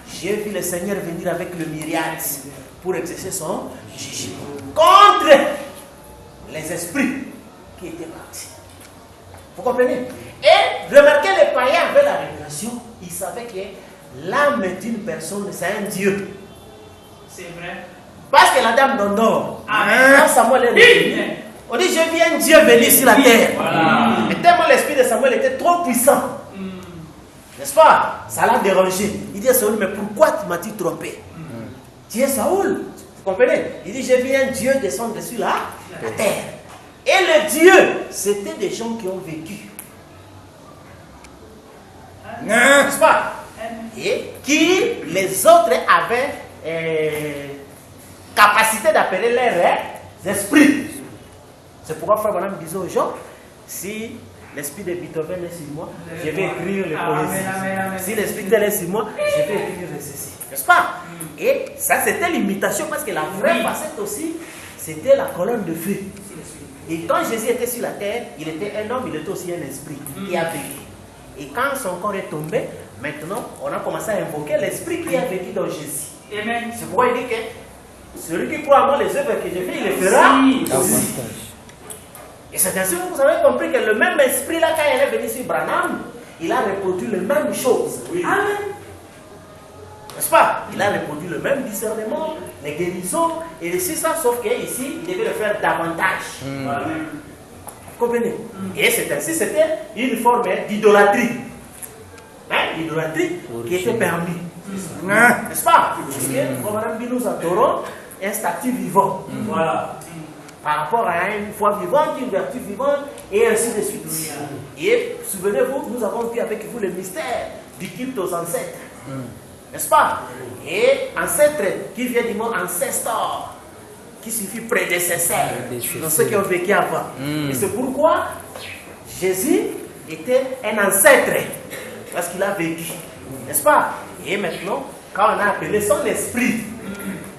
J'ai vu le Seigneur venir avec le myriade pour exercer son jugement contre les esprits qui étaient partis. Vous comprenez? Et remarquez, les païens avaient la révélation. Ils savaient que l'âme d'une personne, c'est un Dieu. C'est vrai. Parce que la dame d'Endor, Amen. quand Samuel est revenu, on dit, je vis un Dieu venu sur la terre. Voilà. Et tellement l'esprit de Samuel était trop puissant. N'est-ce pas? Ça l'a dérangé. Il dit à Saoul, mais pourquoi tu m'as-tu trompé? Tu es Saoul. Vous comprenez? Il dit, j'ai vu un Dieu descendre sur la terre. Et le Dieu, c'était des gens qui ont vécu. N'est-ce pas? Et qui, les autres, avaient capacité d'appeler leurs esprits. C'est pourquoi Frère Branham disait aux gens, si l'esprit de Beethoven est sur moi, je vais écrire les poésies. Si l'esprit de est sur moi, je vais écrire ceci. N'est-ce pas? Et ça, c'était l'imitation, parce que la vraie facette aussi, c'était la colonne de feu. Et quand Jésus était sur la terre, il était un homme, il était aussi un esprit qui a vécu. Et quand son corps est tombé, maintenant, on a commencé à invoquer l'esprit qui a vécu dans Jésus. C'est pourquoi il dit que celui qui croit à moi, les œuvres que j'ai fait, il les fera aussi. Et c'est ainsi que vous avez compris que le même esprit là, quand il est venu sur Branham, il a reproduit les mêmes choses. Amen. N'est-ce pas? Il a reproduit le même discernement, les guérisons, et c'est ça, sauf qu'ici, il devait le faire davantage. Vous comprenez? Et c'est ainsi, c'était une forme d'idolâtrie. L'idolâtrie qui était permise. N'est-ce pas? Parce que nous adorons un statut vivant. Voilà. Par rapport à une foi vivante, une vertu vivante, et ainsi de suite. Et souvenez-vous, nous avons vu avec vous le mystère du culte aux ancêtres. N'est-ce pas? Et ancêtre qui vient du mot ancestor, qui signifie prédécesseur, dans ceux qui ont vécu avant. Et c'est pourquoi Jésus était un ancêtre, parce qu'il a vécu. N'est-ce pas? Et maintenant, quand on a appelé son esprit,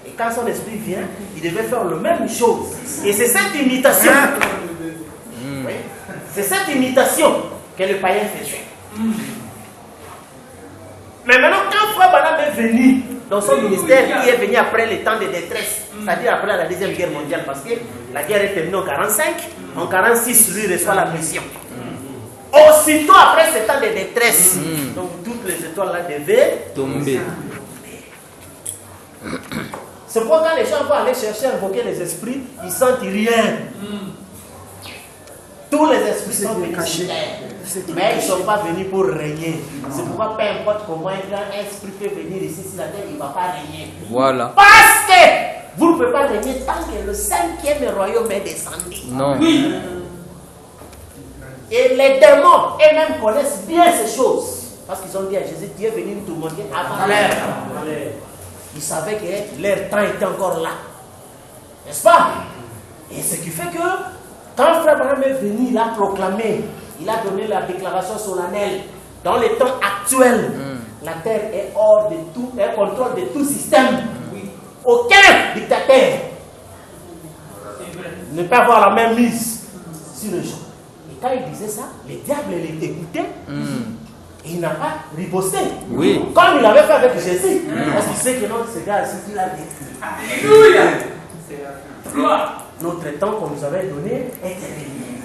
et quand son esprit vient, il devait faire la même chose. Et c'est cette imitation, oui, c'est cette imitation que le païen faisait. Mais maintenant, quand Frère Branham est venu dans son ministère, qui est venu après les temps de détresse, c'est-à-dire après la Deuxième Guerre mondiale, parce que la guerre est terminée en 1945, en 1946, lui reçoit la mission. Aussitôt après ce temps de détresse, donc toutes les étoiles là devaient tomber. C'est pourquoi quand les gens vont aller chercher à invoquer les esprits, ils ne sentent rien. Tous les esprits sont venus cachés. Mais ils ne sont pas venus pour régner. C'est pourquoi peu importe comment un esprit peut venir ici sur la terre, il ne va pas régner. Voilà. Parce que vous ne pouvez pas régner tant que le 5e royaume est descendu. Non. Oui. Et les démons eux-mêmes connaissent bien ces choses. Parce qu'ils ont dit à Jésus, Dieu est venu nous tourmenter avant l'heure. Ils savaient que leur temps était encore là. N'est-ce pas? Et ce qui fait que quand Frère Branham est venu, il a proclamé, il a donné la déclaration solennelle. Dans les temps actuels, la terre est hors de tout, est contrôle de tout système. Aucun dictateur ne peut avoir la même mise sur les gens. Et quand il disait ça, le diable l'écoutait. Et il n'a pas riposté. Oui. Comme il avait fait avec Jésus. Parce qu'il sait que non, ce gars, c'est qu'il a dit. Alléluia. Notre temps qu'on nous avait donné est terminé.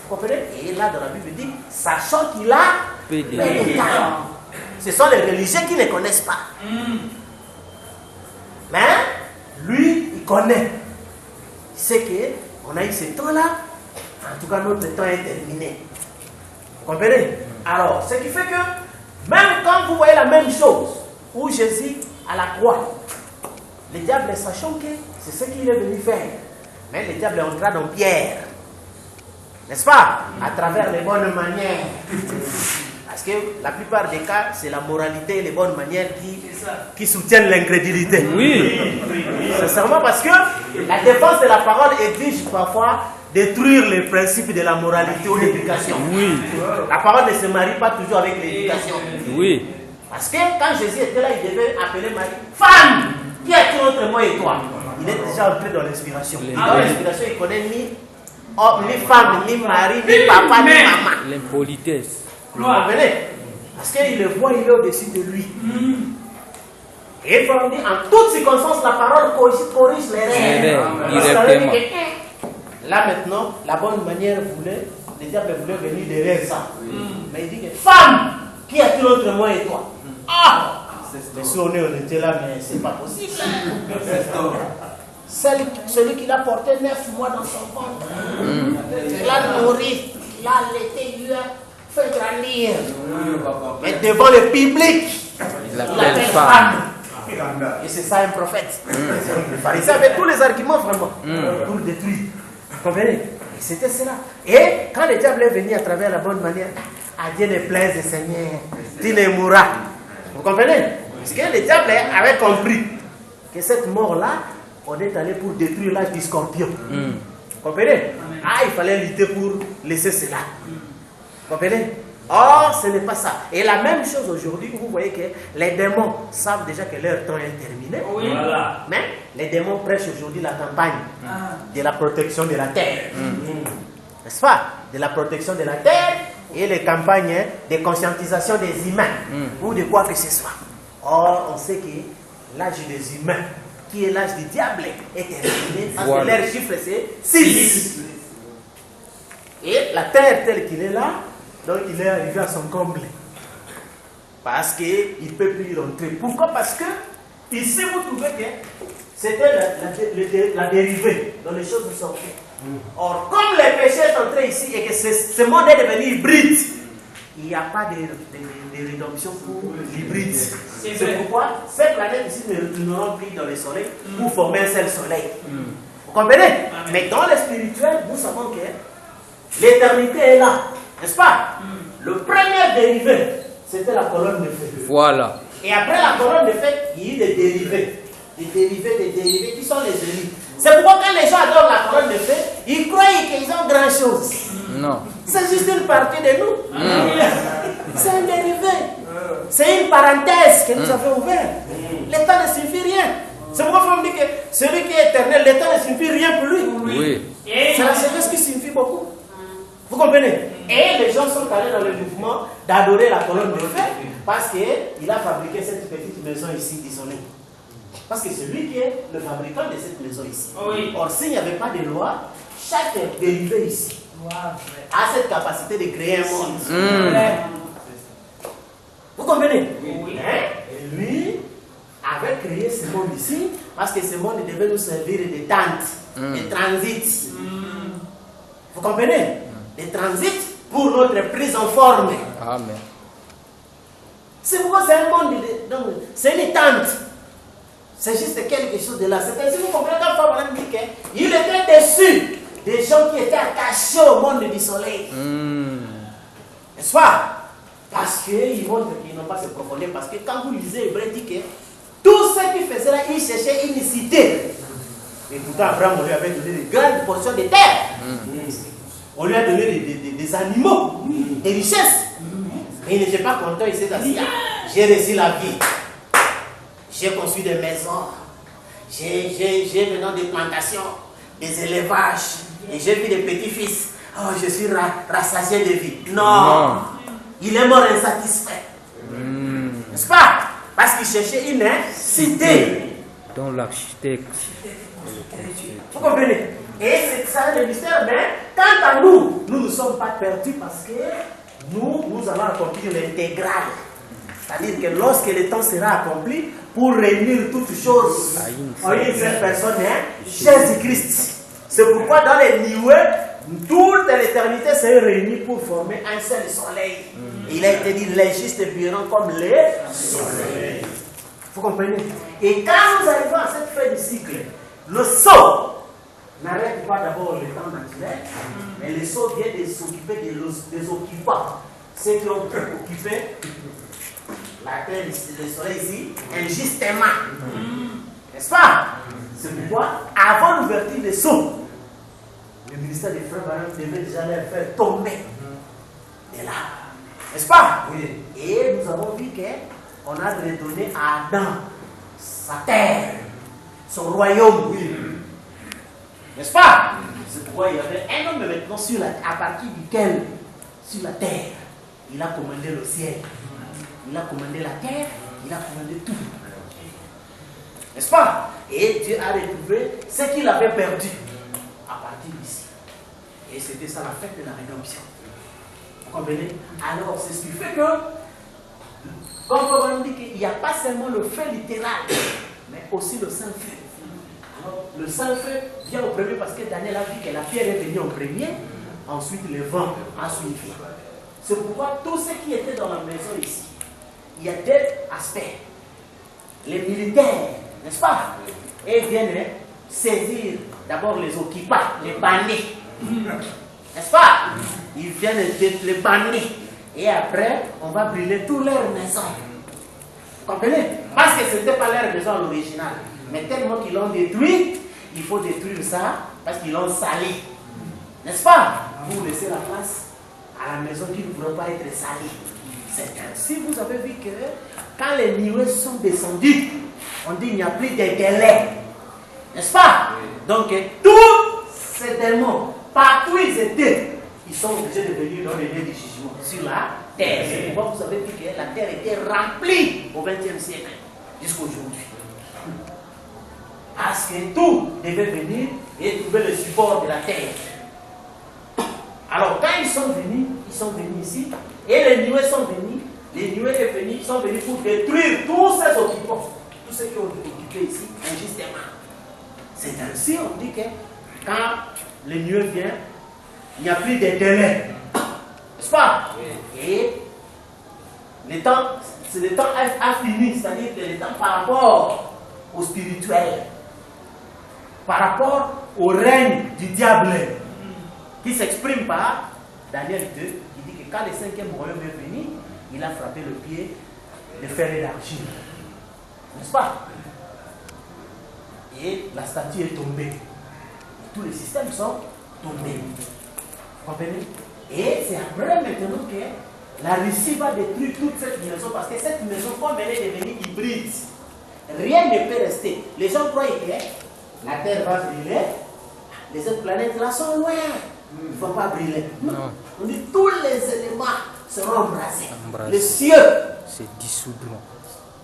Vous comprenez? Et là, dans la Bible, il dit, sachant qu'il a pédé. Ce sont les religieux qui ne connaissent pas. Mais lui, il connaît. Il sait qu'on a eu ce temps-là. En tout cas, notre temps est terminé. Vous comprenez? Alors, ce qui fait que, même quand vous voyez la même chose, où Jésus à la croix, le diable, sachant que c'est ce qu'il est venu faire, mais le diable entra dans Pierre, n'est-ce pas? À travers les bonnes manières. Parce que la plupart des cas, c'est la moralité et les bonnes manières qui soutiennent l'incrédulité. Oui. C'est seulement parce que la défense de la parole exige parfois détruire les principes de la moralité ou de l'éducation. Oui. La parole ne se marie pas toujours avec l'éducation. Oui. Parce que quand Jésus était là, il devait appeler Marie femme. Qui est-il entre moi et toi? Il est déjà entré dans l'inspiration. Dans l'inspiration, il connaît ni Oh, ni femme, ni mari, ni papa, ni maman. L'impolitesse. Vous comprenez? Parce qu'il le voit, il est au-dessus de lui. Et comme dit, en toutes circonstances, la parole corrige les rêves. Directement. Là maintenant, la bonne manière voulait, le diable voulait venir derrière ça. Mais il dit que femme, qui a-t-il entre moi et toi? Ah! Mais si on était là, mais c'est pas possible. Celui qui l'a porté 9 mois dans son ventre, l'a nourri, l'a allaité, lui a fait grandir. Mais devant le public, il l'appelle femme. Et c'est ça un prophète. Le pharisien avait tous les arguments vraiment pour le détruire. Vous comprenez? C'était cela. Et quand le diable est venu à travers la bonne manière, à Dieu ne plaise, Seigneur, tu ne mourras. Vous comprenez? Parce que le diable avait compris que cette mort-là, on est allé pour détruire l'âge du scorpion. Vous comprenez? Ah, il fallait lutter pour laisser cela. Vous comprenez? Or, ce n'est pas ça. Et la même chose aujourd'hui, vous voyez que les démons savent déjà que leur temps est terminé. Oui. Voilà. Mais les démons prêchent aujourd'hui la campagne de la protection de la terre. N'est-ce pas? De la protection de la terre et les campagnes de conscientisation des humains ou de quoi que ce soit. Or, on sait que l'âge des humains, qui est l'âge du diable, est terminé parce que leur chiffre c'est 6. Et la terre telle qu'il est là, donc il est arrivé à son comble. Parce qu'il ne peut plus y rentrer. Pourquoi? Parce que ici vous trouvez que c'était la dérivée dont les choses sont faites. Or, comme le péché est entré ici et que ce monde est devenu hybride, il n'y a pas de rédemption pour l'hybride. C'est pourquoi cette planète ici ne rentre plus dans le soleil pour former un seul soleil. Vous comprenez? Mais dans le spirituel, nous savons que l'éternité est là. N'est-ce pas? Le premier dérivé, c'était la colonne de feu. Voilà. Et après la colonne de feu, il y a eu des dérivés. Des dérivés qui sont les ennemis. C'est pourquoi quand les gens adorent la colonne de feu, ils croient qu'ils ont grand chose. Non. C'est juste une partie de nous. C'est un dérivé. C'est une parenthèse que nous avons ouverte. Le temps ne signifie rien. C'est pourquoi on dit que celui qui est éternel, le temps ne signifie rien pour lui. Oui. C'est la sagesse qui signifie beaucoup. Vous comprenez? Et les gens sont allés dans le mouvement d'adorer la colonne de feu parce qu'il a fabriqué cette petite maison ici isolée. Parce que c'est lui qui est le fabricant de cette maison ici. Oui. Or, s'il n'y avait pas de loi, chaque dérivé ici a cette capacité de créer un monde. Vous comprenez? Oui. Et lui avait créé ce monde ici parce que ce monde devait nous servir de tente, de transit. Vous comprenez? De transit pour notre prise en forme. Amen. C'est pourquoi c'est un monde, c'est une tente. C'est juste quelque chose de là. C'est ainsi que vous comprenez quand Fabre dit qu'il était déçu des gens qui étaient attachés au monde du soleil. N'est-ce pas? Parce qu'ils montrent qu'ils n'ont pas se profondeur. Parce que quand vous lisez Hébreu, dit que tout ce qu'ils faisaient là, ils cherchaient une cité. Et pourtant, Abraham, on lui avait donné de grandes portions de terre. On lui a donné des animaux, des richesses. Mais il n'était pas content, il s'est assis. J'ai réussi la vie. J'ai construit des maisons. J'ai maintenant des plantations, des élevages. Et j'ai vu des petits-fils. Oh, je suis rassasié de vie. Non. Il est mort insatisfait. N'est-ce pas? Parce qu'il cherchait une cité. Dans l'architecte. Vous comprenez? Et c'est ça le mystère. Mais quant à nous, nous ne sommes pas perdus parce que nous allons accomplir l'intégrale. C'est-à-dire que lorsque le temps sera accompli, pour réunir toutes choses en une seule personne, Jésus-Christ. C'est pourquoi dans les nuées, toute l'éternité s'est réunie pour former un seul soleil. Il a été dit, les justes brilleront comme les soleils. Vous comprenez? Et quand nous arrivons à cette fin du cycle, le sceau n'arrête pas d'abord le temps naturel, mais le sceau vient de s'occuper des occupants. Ceux qui ont occupé la terre, le soleil ici, injustement. N'est-ce pas? C'est pourquoi, avant l'ouverture des sceaux, le ministère des frères Baran devait déjà les faire tomber de là. N'est-ce pas? Oui. Et nous avons vu qu'on a redonné à Adam sa terre, son royaume. Oui. N'est-ce pas? C'est pourquoi il y avait un homme maintenant à partir duquel, sur la terre, il a commandé le ciel, il a commandé la terre, il a commandé tout. N'est-ce pas? Et Dieu a retrouvé ce qu'il avait perdu à partir d'ici. Et c'était ça la fête de la rédemption. Vous comprenez? Alors, c'est ce qui fait que, comme on dit qu'il n'y a pas seulement le feu littéral, mais aussi le Saint-Feu. Alors, le Saint-Feu vient au premier parce que Daniel a dit que la pierre est venue en premier, ensuite le vent a suivi. C'est pourquoi tous ceux qui étaient dans la maison ici, il y a deux aspects. Les militaires, n'est-ce pas? Et viennent saisir d'abord les occupants, les bannis. N'est-ce pas? Ils viennent les bannir. Et après, on va brûler toutes leurs maisons. Vous comprenez? Parce que ce n'était pas leur maison à l'original. Mais tellement qu'ils l'ont détruit, il faut détruire ça parce qu'ils l'ont sali. N'est-ce pas? Vous laissez la place à la maison qui ne pourra pas être salie. C'est ainsi, vous avez vu que quand les nuées sont descendues, on dit qu'il n'y a plus de délai. N'est-ce pas? Donc, tous ces démons, partout ils étaient, ils sont obligés de venir dans les lieux du jugement sur la terre. C'est pourquoi vous avez vu que la terre était remplie au XXe siècle jusqu'à aujourd'hui. Parce que tout devait venir et trouver le support de la terre. Alors, quand ils sont venus ici, et les nuées sont venus, sont venus pour détruire tous ces occupants, tous ceux qui ont occupé ici injustement. C'est ainsi, on dit que quand les nuées viennent, il n'y a plus de délai. N'est-ce pas? Et le temps a fini, c'est-à-dire que le temps par rapport au spirituel, par rapport au règne du diable, qui s'exprime par Daniel 2, il dit que quand le 5e royaume est venu, il a frappé le pied de fer et d'argile. N'est-ce pas? Et la statue est tombée. Tous les systèmes sont tombés. Vous comprenez? Et c'est après maintenant que la Russie va détruire toute cette maison, parce que cette maison, comme elle est devenue hybride, rien ne peut rester. Les gens croient que la terre va brûler, les autres planètes là sont loin. Il ne vont pas brûler. Non. On dit tous les éléments seront embrasés. Le ciel se dissoudront.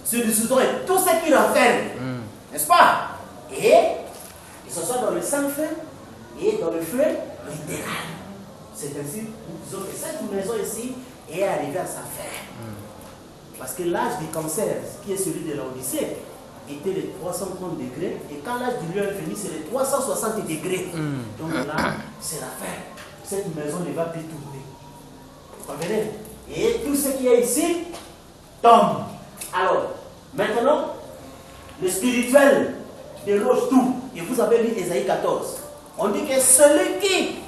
Se dissoudront et tout ce qui renferme. N'est-ce pas? Et que ce soit dans le sang-feu et dans le feu littéral. C'est ainsi, nous disons que cette maison ici est arrivée à sa fin. Parce que l'âge du cancer, qui est celui de l'Odyssée, était de 330 degrés. Et quand l'âge du lion est fini, c'est de 360 degrés. Donc là, c'est la fin. Cette maison ne va plus tourner. Vous comprenez? Et tout ce qui est ici tombe. Alors, maintenant, le spirituel déloge tout. Et vous avez lu Ésaïe 14. On dit que celui qui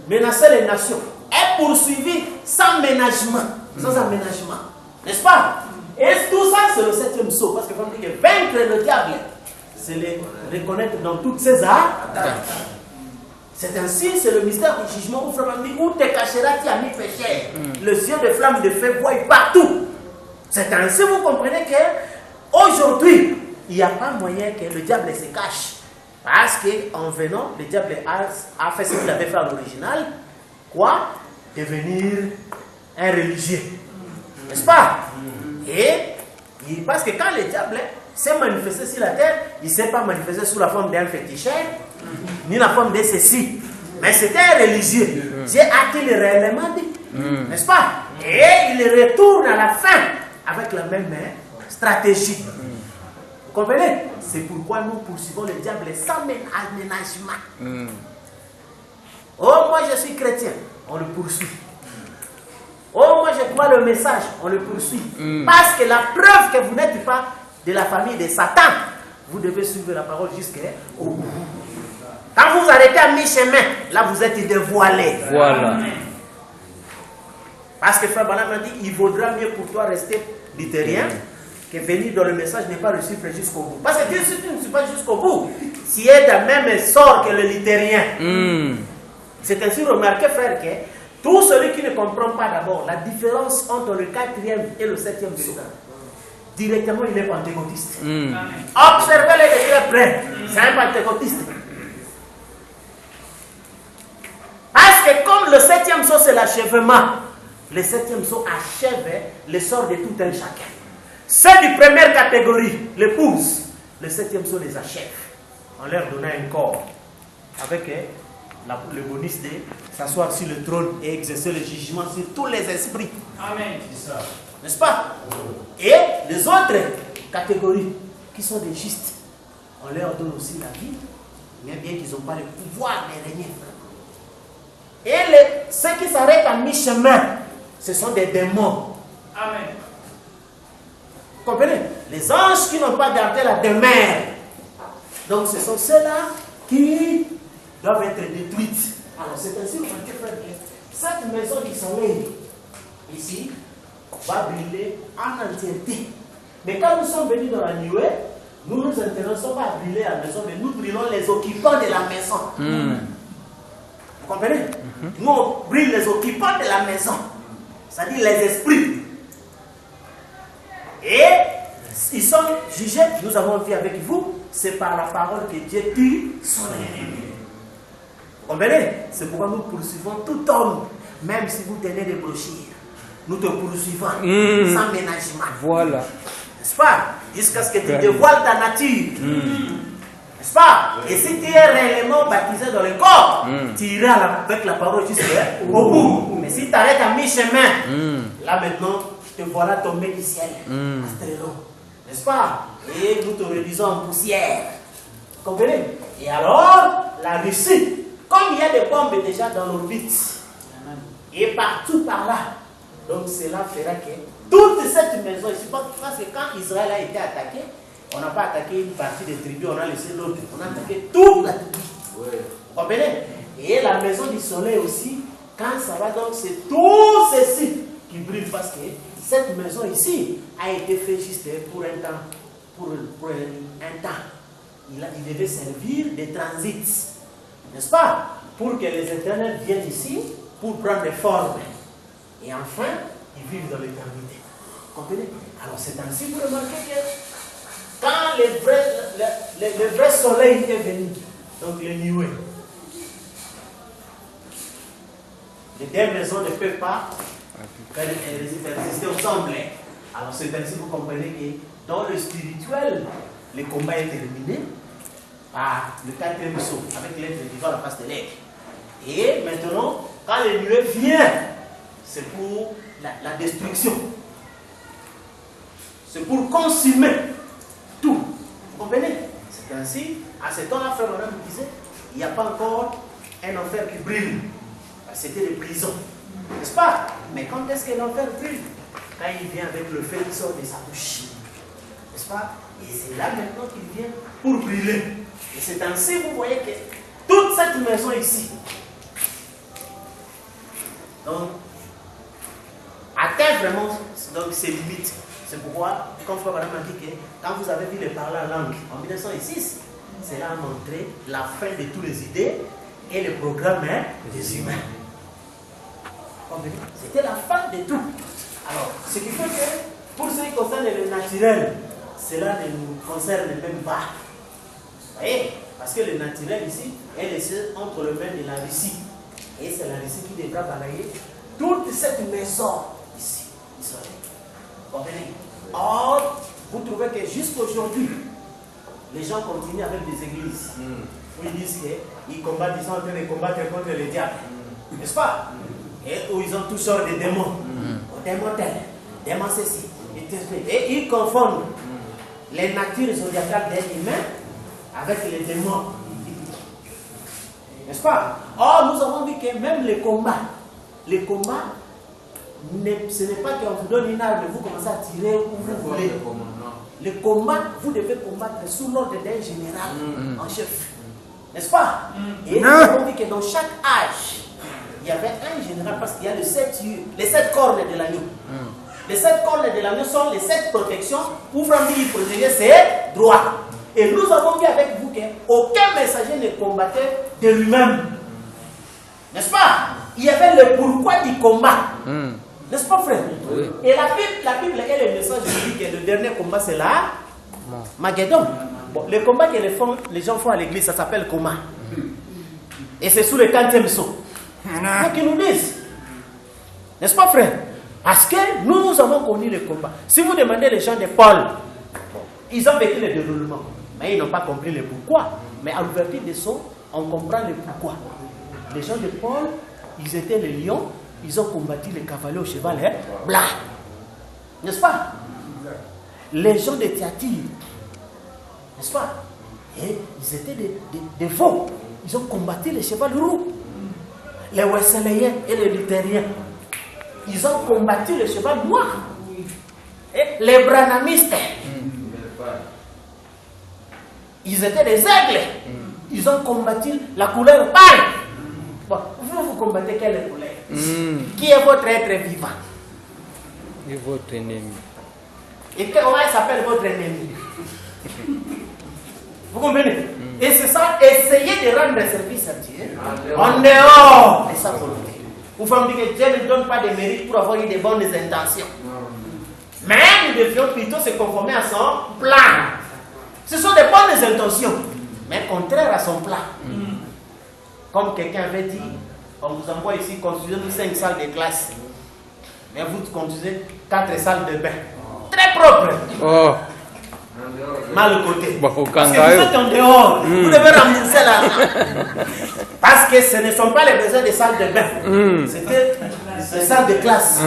menaçait les nations est poursuivi sans ménagement. Sans aménagement. N'est-ce pas? Et tout ça, c'est le 7e saut. Parce que vous dit que vaincre le diable, c'est le reconnaître dans toutes ses arts. C'est ainsi, c'est le mystère du jugement où te cacheras-tu, ami péché. Le ciel de flammes de feu voit partout. C'est ainsi, vous comprenez que aujourd'hui, il n'y a pas moyen que le diable se cache. Parce qu'en venant, le diable a fait ce qu'il avait fait à l'original. Quoi? Devenir un religieux. N'est-ce pas? Et parce que quand le diable s'est manifesté sur la terre, il ne s'est pas manifesté sous la forme d'un féticheur, ni la forme de ceci. Mais c'était un religieux. Dieu a-t-il réellement dit? N'est-ce pas? Et il retourne à la fin avec la même stratégie. Vous comprenez? C'est pourquoi nous poursuivons le diable sans aménagement. Oh, moi je suis chrétien, on le poursuit. Oh, moi je crois le message, on le poursuit. Parce que la preuve que vous n'êtes pas de la famille de Satan, vous devez suivre la parole jusqu'au bout. Quand vous arrêtez à mi-chemin, là vous êtes dévoilé. Voilà. Parce que Frère Branham a dit, il vaudra mieux pour toi rester luthérien que venir dans le message n'est pas reçu jusqu'au bout. Parce que si tu ne suis pas jusqu'au bout, tu es de même sort que le luthérien. C'est ainsi remarqué, frère, que tout celui qui ne comprend pas d'abord la différence entre le 4e et le 7e saut, directement il est pentecôtiste. Observez-les de très près. C'est un pentecôtiste. que comme le 7e saut, c'est l'achèvement, le 7e saut achève le sort de tout un chacun. Ceux de première catégorie, l'épouse, le 7e saut les achève en leur donnant un corps avec le bonus de s'asseoir sur le trône et exercer le jugement sur tous les esprits. Amen. N'est-ce pas? Et les autres catégories qui sont des justes, on leur donne aussi la vie, mais bien qu'ils n'ont pas le pouvoir de régner. Et ceux qui s'arrêtent à mi-chemin, ce sont des démons. Amen. Vous comprenez? Les anges qui n'ont pas gardé la demeure. Donc ce sont ceux-là qui doivent être détruits. Alors c'est ainsi que cette maison du soleil, ici, va brûler en entièreté. Mais quand nous sommes venus dans la nuée, nous nous intéressons pas à brûler la maison, mais nous brûlons les occupants de la maison. Vous comprenez? Nous on brûle les occupants de la maison, c'est-à-dire les esprits. Et ils sont jugés, nous avons vu avec vous, c'est par la parole que Dieu tue son ennemi. Vous comprenez? C'est pourquoi nous poursuivons tout homme, même si vous tenez des brochures. Nous te poursuivons sans ménagement. Voilà. N'est-ce pas? Jusqu'à ce que tu dévoiles ta nature. N'est-ce pas? Et si tu es réellement baptisé dans le corps, tu iras avec la parole jusqu'au bout. Mais si tu arrêtes à mi-chemin, là maintenant, te voilà tombé du ciel. C'est très long. N'est-ce pas? Et nous te réduisons en poussière. Vous comprenez? Et alors, la Russie, comme il y a des bombes déjà dans l'orbite, et partout par là, donc cela fera que toute cette maison ici, parce que quand Israël a été attaqué, on n'a pas attaqué une partie des tribus, on a laissé l'autre, on a attaqué toute la tribu. Vous comprenez? Et la maison du soleil aussi, quand ça va, donc c'est tout ceci qui brille, parce que cette maison ici a été faite juste pour un temps. Pour un temps. Il devait servir de transit. N'est-ce pas? Pour que les éternels viennent ici pour prendre des formes. Et enfin, ils vivent dans l'éternité. Vous comprenez? Alors c'est ainsi que vous remarquez que quand le vrai soleil est venu, donc les nuées, les deux maisons ne peuvent pas résister ensemble. Alors c'est ainsi que vous comprenez que dans le spirituel, le combat est terminé par le 4e saut, avec l'être divin à la face de l'être. Et maintenant, quand les nuées viennent, c'est pour la destruction. C'est pour consumer tout. Vous comprenez? C'est ainsi, à ce temps-là, frère Madame me disait, il n'y a pas encore un enfer qui brûle. C'était les prisons. N'est-ce pas? Mais quand est-ce que l'enfer brûle? Quand il vient avec le feu qui sort de sa bouche. N'est-ce pas? Et c'est là maintenant qu'il vient pour brûler. Et c'est ainsi, vous voyez que toute cette maison ici, donc, atteint vraiment donc, ses limites. C'est pourquoi, comme Frère Madame a dit que quand vous avez vu les parler en langue en 1906, cela a montré la fin de toutes les idées et le programme des humains. C'était la fin de tout. Alors, ce qui fait que, pour ce qui concerne le naturel, cela ne nous concerne même pas. Vous voyez? Parce que le naturel ici est laissé entre les mains de la Russie. Et c'est la Russie qui devra balayer toute cette maison ici. Vous comprenez? Or, vous trouvez que jusqu'aujourd'hui, les gens continuent avec des églises. Où ils disent qu'ils combattent, ils sont en train de combattre contre le diable. N'est-ce pas? Et où ils ont toutes sortes de démons. Démons tels, démons ceci. Et ils confondent les natures zodiacales d'être humain avec les démons. N'est-ce pas? Or, nous avons vu que même les combats, ce n'est pas qu'on vous donne une arme et vous commencez à tirer où vous voulez. Le combat, vous devez combattre sous l'ordre d'un général en chef. N'est-ce pas? Et nous avons vu que dans chaque âge, il y avait un général parce qu'il y a les 7 cornes de l'agneau. Les 7 cornes de l'agneau sont les 7 protections pour protéger ses droits. Et nous avons vu avec vous qu'aucun messager ne combattait de lui-même. N'est-ce pas? Il y avait le pourquoi du combat. N'est-ce pas, frère? Oui. Et la Bible est le message qui dit que le dernier combat, c'est là. Magédon. Bon, le combat que les gens font à l'église, ça s'appelle combat. Et c'est sous le 4e saut. Il faut qu'ils nous disent. N'est-ce pas, frère? Parce que nous avons connu le combat. Si vous demandez les gens de Paul, ils ont vécu le déroulement. Mais ils n'ont pas compris le pourquoi. Mais à l'ouverture des sceaux, on comprend le pourquoi. Les gens de Paul, ils étaient les lions, ils ont combattu les cavaliers au cheval blanc. N'est-ce pas? Les gens de Thyatire, n'est-ce pas? Et ils étaient des veaux. Ils ont combattu les chevals roux. Les Wesleyiens et les Luthériens, ils ont combattu le cheval noir. Et les Branhamistes, ils étaient des aigles. Ils ont combattu la couleur pâle. Bon, vous combattez quelle couleur? Qui est votre être vivant? Et votre ennemi. Et comment il s'appelle votre ennemi? Vous comprenez? Et c'est ça, essayez de rendre service à Dieu en dehors de sa volonté. Vous pouvez me dire que Dieu ne donne pas de mérite pour avoir eu de bonnes intentions. Mais nous devions plutôt se conformer à son plan. Ce sont des bonnes intentions, mais contraires à son plan. Comme quelqu'un avait dit, on vous envoie ici, construisez-nous 5 salles de classe. Mais vous construisez 4 salles de bain. Très propres. Oh. Mal côté. Bon, Parce que vous êtes en dehors. Vous devez rembourser l'argent. Parce que ce ne sont pas les besoins des salles de bain. C'était des salles de classe.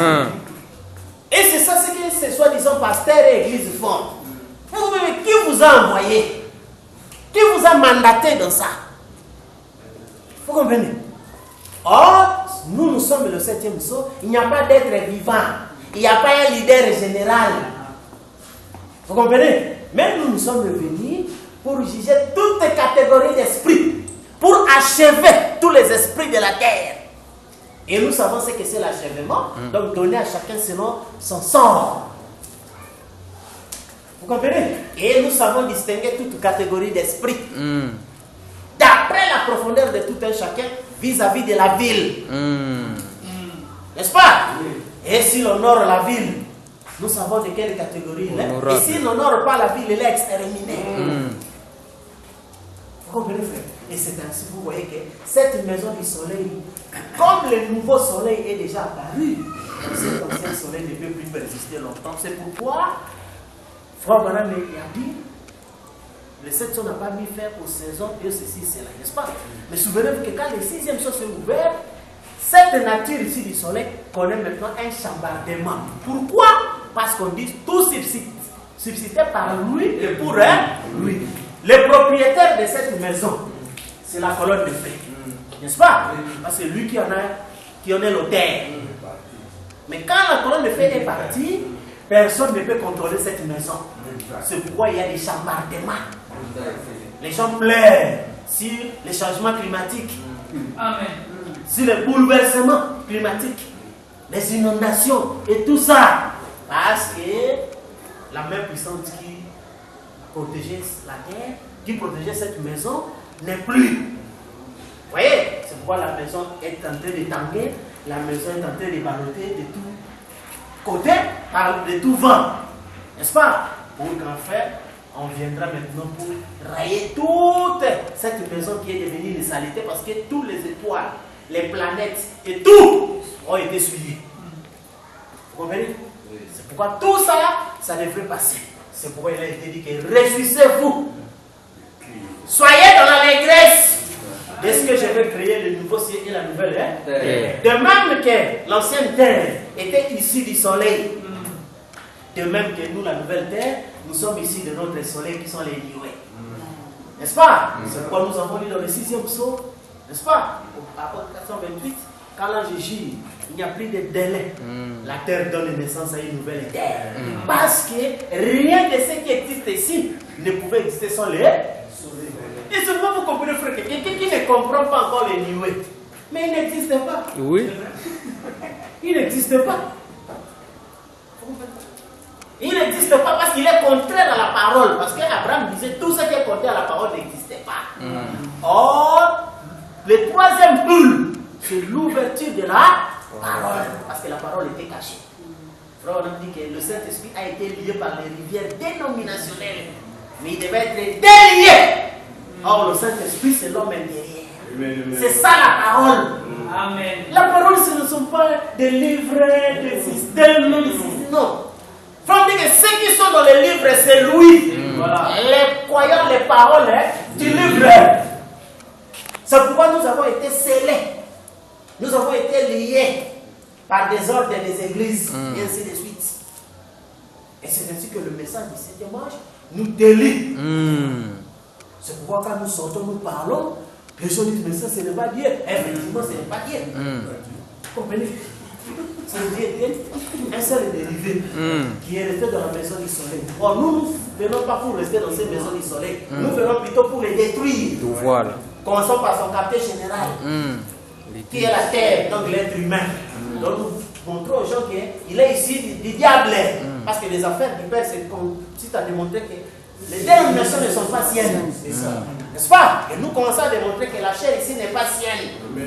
Et c'est ça ce que ces soi-disant pasteurs et églises font. Qui vous a envoyé? Qui vous a mandaté dans ça? Vous comprenez? Or, nous sommes le 7e sceau. Il n'y a pas d'être vivant. Il n'y a pas un leader général. Vous comprenez? Mais nous sommes venus pour juger toutes les catégories d'esprits, pour achever tous les esprits de la terre. Et nous savons ce que c'est l'achèvement, donc donner à chacun selon son sort. Vous comprenez? Et nous savons distinguer toutes catégories d'esprits d'après la profondeur de tout un chacun vis-à-vis de la ville. N'est-ce pas? Et si l'on honore la ville, nous savons de quelle catégorie il est. Et s'il n'honore pas la ville, il est exterminé. Vous comprenez, frère? Et c'est ainsi que vous voyez que cette maison du soleil, comme le nouveau soleil est déjà apparu, cet ancien soleil ne peut plus persister longtemps. C'est pourquoi, Frère Branham a dit, le 7 n'a pas mis fin aux saisons et ceci, cela, n'est-ce pas? Mais souvenez-vous que quand le 6e soir s'est ouvert, cette nature ici du soleil connaît maintenant un chambardement. Pourquoi? Parce qu'on dit tout subsistait par lui et pour lui. Le propriétaire de cette maison, c'est la colonne de feu. N'est-ce pas? Parce que c'est lui qui en est l'auteur. Mais quand la colonne de feu est partie, personne ne peut contrôler cette maison. C'est pourquoi il y a des chambardements. Les gens pleurent sur les changements climatiques. Amen. Sur les bouleversements climatiques, les inondations et tout ça. Parce que la main puissante qui protégeait la terre, qui protégeait cette maison, n'est plus. Vous voyez? C'est pourquoi la maison est en train de tanguer, la maison est en train de balloter de tous côtés, de tout vent. N'est-ce pas? Pour qu'en fait, on viendra maintenant pour rayer toute cette maison qui est devenue une saleté parce que toutes les étoiles, les planètes et tout ont été suivis. Vous comprenez? C'est pourquoi tout ça, ça devrait passer. C'est pourquoi il a été dit que réjouissez-vous. Soyez dans l'allégresse de ce que je vais créer le nouveau ciel et la nouvelle terre. De même que l'ancienne terre était issue du soleil. De même que nous, la nouvelle terre, nous sommes ici de notre soleil qui sont les nuées. N'est-ce pas? C'est pourquoi nous avons lu dans le 6e psaume. N'est-ce pas? Au rapport 428, quand l'ange gît, il n'y a plus de délai. La terre donne naissance à une nouvelle terre. Parce que rien de ce qui existe ici ne pouvait exister sans les soleils. Et seulement vous comprenez, frère, que quelqu'un qui ne comprend pas encore les nuées, mais il n'existe pas. Oui. Il n'existe pas. Il n'existe pas parce qu'il est contraire à la parole. Parce qu'Abraham disait tout ce qui est contraire à la parole n'existait pas. Or, le 3e boule, c'est l'ouverture de la parole. Parce que la parole était cachée. Frère, on a dit que le Saint-Esprit a été lié par les rivières dénominationnelles. Mais il devait être délié. Or, le Saint-Esprit, c'est l'homme intérieur. C'est ça la parole. Amen. La parole, ce ne sont pas des livres, des systèmes, non. Frère, que ceux qui sont dans les livres, c'est lui. Voilà. Les croyants, les paroles du livre. C'est pourquoi nous avons été scellés. Nous avons été liés par des ordres des églises, et ainsi de suite. Et c'est ainsi que le message du septième âge nous délie. C'est pourquoi quand nous sortons, nous parlons, les gens disent, mais ça, ce n'est pas Dieu. Effectivement, ce n'est pas Dieu. Vous comprenez? C'est Dieu, un seul dérivé qui est resté dans la maison du soleil. Or, nous ne venons pas pour rester dans cette maison du soleil. Nous venons plutôt pour les détruire. Voilà. Commençons par son quartier général, qui est la terre, donc l'être humain. Donc nous montrons aux gens qu'il est ici du diable. Parce que les affaires du Père, c'est comme si tu as démontré que les dénominations ne sont pas siennes. N'est-ce pas? Et nous commençons à démontrer que la chair ici n'est pas sienne. Vous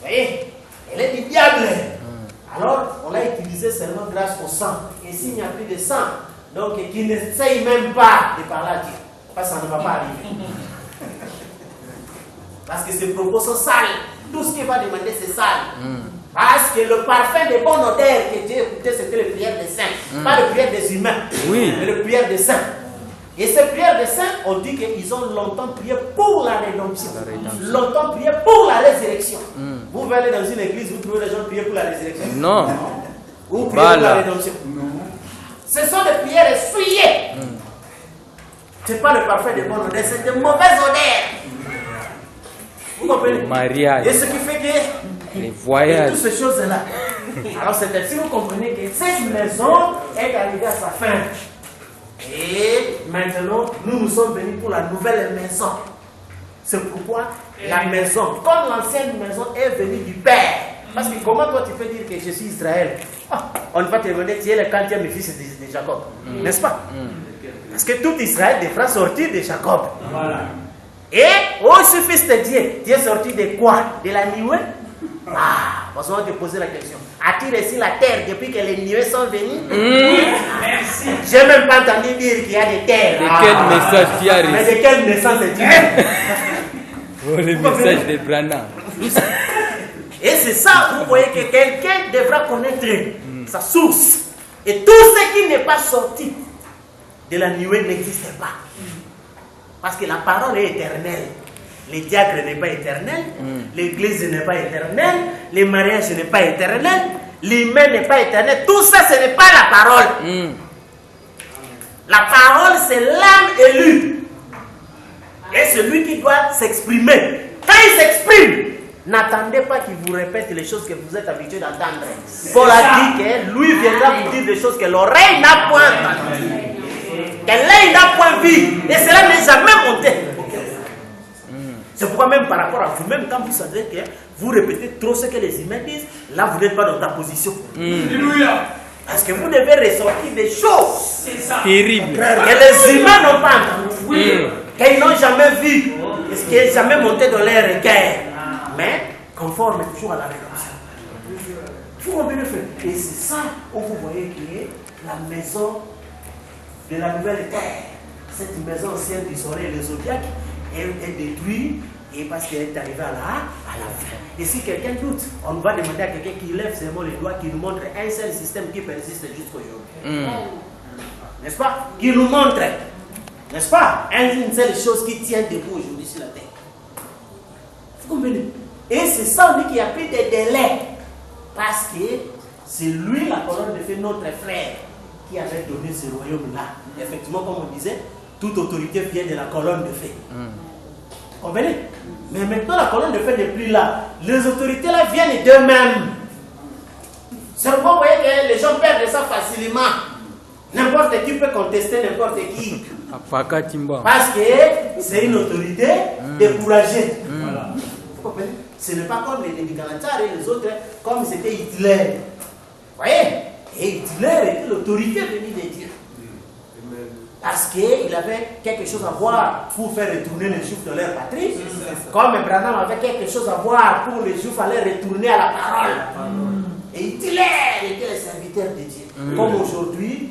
voyez? Elle est du diable. Alors, on l'a utilisé seulement grâce au sang. Et s'il n'y a plus de sang, donc qu'il n'essaye même pas de parler à Dieu. Parce que ça ne va pas arriver. Parce que ses propos sont sales. Tout ce qu'il va demander, c'est sale. Parce que le parfum de bonne odeur que Dieu écoutait, c'était les prières des saints. Pas les prières des humains, mais les prières des saints. Et ces prières des saints, on dit qu'ils ont longtemps prié pour la rédemption. Longtemps prié pour la résurrection. Vous venez dans une église, vous trouvez les gens prier pour la résurrection? Non. Vous priez pour la rédemption? Ce sont des prières essuyées. Ce n'est pas le parfum de bonne odeur, c'est de mauvaises odeurs. Vous comprenez? Mariage. Et ce qui fait que les voyages. toutes ces choses-là. Alors c'est ainsi que vous comprenez que cette maison est arrivée à sa fin. Et maintenant, nous sommes venus pour la nouvelle maison. C'est pourquoi la maison, comme l'ancienne maison, est venue du Père. Parce que comment toi tu peux dire que je suis Israël? On va te demander, tu es le 40e fils de Jacob. N'est-ce pas? Parce que tout Israël devra sortir de Jacob. Voilà. Et, oh, ce fils de Dieu, tu es sorti de quoi? De la nuée? Parce qu'on va te poser la question. As-tu reçu la terre depuis que les nuées sont venues? Merci. J'ai même pas entendu dire qu'il y a des terres. De quel message tu as reçu? Mais de quelle naissance es-tu? Oh, le message de Branham. Et c'est ça, vous voyez que quelqu'un devra connaître sa source. Et tout ce qui n'est pas sorti de la nuée n'existe pas. Parce que la parole est éternelle. Le diacre n'est pas éternel, l'église n'est pas éternelle, le mariage n'est pas éternel, l'humain n'est pas éternel. Tout ça, ce n'est pas la parole. La parole, c'est l'âme élue. Et celui qui doit s'exprimer. Quand il s'exprime, n'attendez pas qu'il vous répète les choses que vous êtes habitué d'entendre. Paul a dit que lui viendra vous dire des choses que l'oreille n'a point entendues, que l'œil n'a point vu, et cela n'est jamais monté. C'est pourquoi même par rapport à vous-même, quand vous savez que vous répétez trop ce que les humains disent, là vous n'êtes pas dans ta position. Parce que vous devez ressortir des choses terribles que les humains n'ont pas entendues, qu'ils n'ont jamais vues, et ce qui n'est jamais monté dans leur requête, mais conforme toujours à la rédemption. Vous comprenez, frère? Et c'est ça où vous voyez qu'il y a la maison de la nouvelle terre. Cette maison ancienne du soleil, le zodiaque, est détruite et parce qu'elle est arrivée à la fin. Et si quelqu'un doute, on va demander à quelqu'un qui lève seulement les doigts, qui nous montre un seul système qui persiste jusqu'aujourd'hui. N'est-ce pas? Qui nous montre, n'est-ce pas? Une seule chose qui tient debout aujourd'hui sur la terre. Vous comprenez? Et c'est ça, on dit qu'il n'y a plus de délai. Parce que c'est lui, la colonne de feu, notre frère, qui avait donné ce royaume-là. Effectivement, comme on disait, toute autorité vient de la colonne de feu. Vous comprenez? Mais maintenant, la colonne de feu n'est plus là. Les autorités là viennent d'eux-mêmes. C'est pourquoi vous voyez que les gens perdent ça facilement. N'importe qui peut contester n'importe qui. Parce que c'est une autorité découragée. Voilà. Vous comprenez? Ce n'est pas comme les Galataires et les autres, comme c'était Hitler. Vous voyez? Et Hitler était l'autorité venue de Dieu. Parce qu'il avait quelque chose à voir pour faire retourner les Juifs dans leur patrie. Comme Branham avait quelque chose à voir pour les Juifs aller retourner à la parole. Et Hitler était le serviteur de Dieu. Comme aujourd'hui,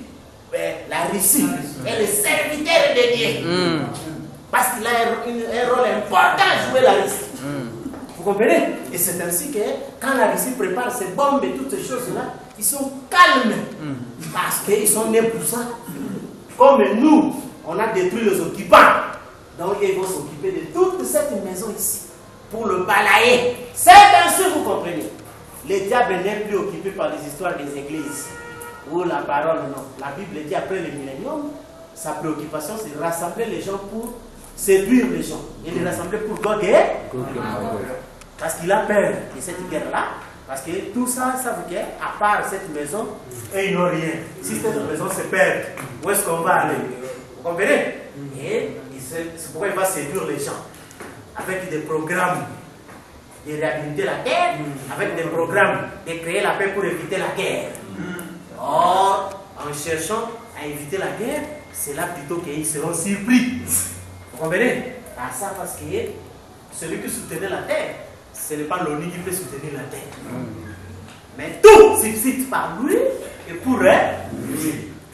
la Russie est le serviteur de Dieu. Parce qu'il a un rôle important à jouer la Russie. Vous comprenez? Et c'est ainsi que quand la Russie prépare ses bombes et toutes ces choses-là, ils sont calmes. Parce qu'ils sont nés pour ça. Comme nous, on a détruit les occupants. Donc ils vont s'occuper de toute cette maison ici. Pour le balayer. C'est ainsi, vous comprenez. Le diable n'est plus occupé par les histoires des églises. Ou la parole, non. La Bible dit après le millénium, sa préoccupation c'est de rassembler les gens pour séduire les gens. Et les rassembler pour Gog et parce qu'il a peur de cette guerre-là. Parce que tout ça, ça veut dire, à part cette maison, ils n'ont rien. Si cette maison se perd, où est-ce qu'on va aller? Vous comprenez? Et c'est pourquoi il va séduire les gens. Avec des programmes de réhabiliter la terre, avec des programmes de créer la paix pour éviter la guerre. Or, en cherchant à éviter la guerre, c'est là plutôt qu'ils seront surpris. Vous comprenez? Par ça, parce que celui qui soutenait la terre, ce n'est pas l'ONU qui peut soutenir la terre. Mais tout subsiste par lui et pour lui.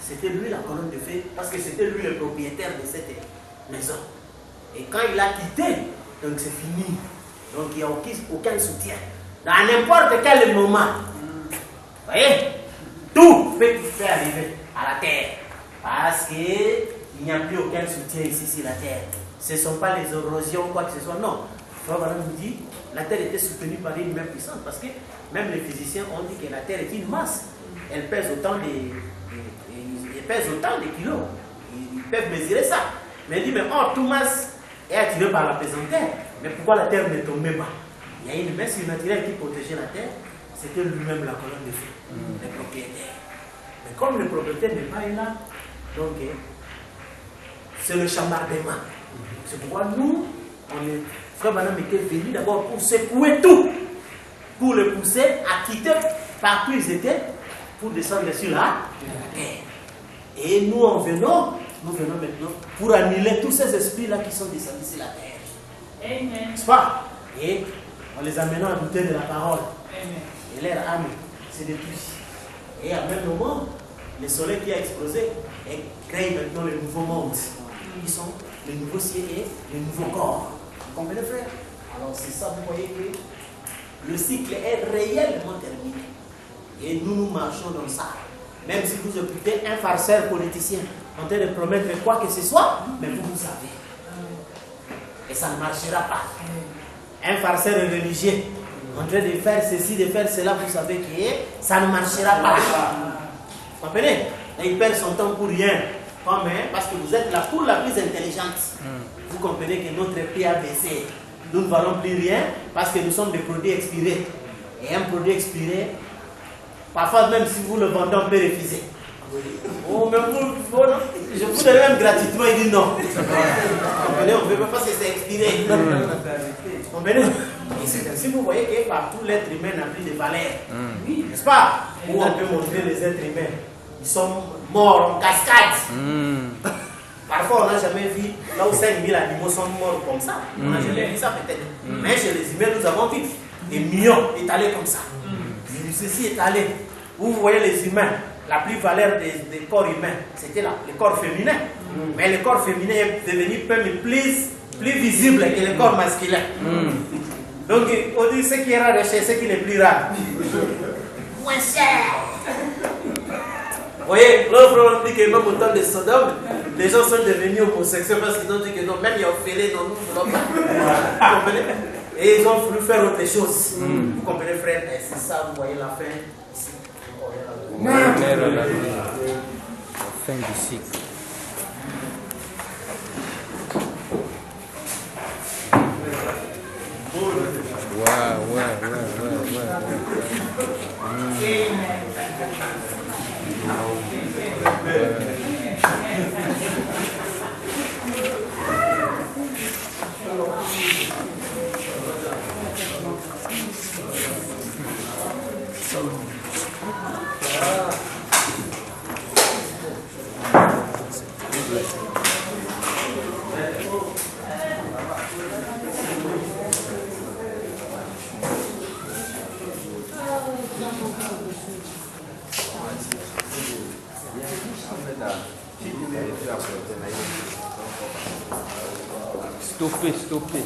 C'était lui la colonne de feu, parce que c'était lui le propriétaire de cette maison. Et quand il a quitté, donc c'est fini. Donc il n'y a aucun soutien. Dans n'importe quel moment, vous voyez, tout peut arriver à la terre. Parce qu'il n'y a plus aucun soutien ici sur la terre. Ce ne sont pas les érosions, quoi que ce soit. Non. Frère Branham nous dit, la terre était soutenue par une main puissante. Parce que même les physiciens ont dit que la terre est une masse. Elle pèse autant de kilos. Ils peuvent mesurer ça. Mais il dit, mais toute masse est attirée par la pesanteur. Mais pourquoi la terre ne tombait pas? Il y a une main surnaturelle qui protégeait la terre. C'était lui-même la colonne de feu, le propriétaire. Mais comme le propriétaire n'est pas là, donc c'est le chambardement. C'est pourquoi nous, Frère Branham était venu d'abord pour secouer tout, pour le pousser à quitter partout où ils étaient, pour descendre sur la terre. Et nous venons maintenant pour annuler tous ces esprits-là qui sont descendus sur la terre. Amen. N'est-ce pas? Et en les amenant à goûter de la parole. Amen. Et leur âme se détruit. Et à même moment, le soleil qui a explosé crée maintenant le nouveau monde. Ils sont le nouveau ciel et le nouveau corps. Vous comprenez, frère? Alors c'est ça, vous voyez que le cycle est réellement terminé. Et nous marchons dans ça. Même si vous écoutez un farceur politicien en train de promettre quoi que ce soit, mais vous savez. Et ça ne marchera pas. Un farceur religieux en train de faire ceci, de faire cela, vous savez que ça ne marchera pas. Vous comprenez? Et il perd son temps pour rien. Parce que vous êtes la foule la plus intelligente. Vous comprenez que notre prix a baissé. Nous ne valons plus rien parce que nous sommes des produits expirés. Et un produit expiré, parfois même si vous le vendez, on peut refuser. Oh, mais je vous donne même gratuitement, il dit non. Vous comprenez? On ne veut pas parce que c'est expiré. Vous comprenez? Et c'est ainsi que vous voyez que partout l'être humain n'a plus de valeur. Oui, n'est-ce pas? Où on peut montrer les êtres humains. Ils sont morts en cascade. Parfois, on n'a jamais vu là où 5000 animaux sont morts comme ça. On n'a jamais vu ça peut-être. Mais chez les humains, nous avons vu des millions étalés comme ça. Ceci étalé. Où vous voyez les humains, la plus valeur des corps humains, c'était le corps féminin. Mais le corps féminin est devenu plus visible que le corps masculin. Donc, on dit ce qui est rare chez ce qui est plus rare. Moins cher. Vous voyez, l'autre on dit que même au temps de Sodome, les gens sont devenus homosexuels parce qu'ils ont dit que non, même les orphelins, non, nous ne voulons pas. Vous comprenez? Et ils ont voulu faire autre chose. Vous comprenez, frère? Et c'est ça, vous voyez la fin. La fin du cycle. Stoppez.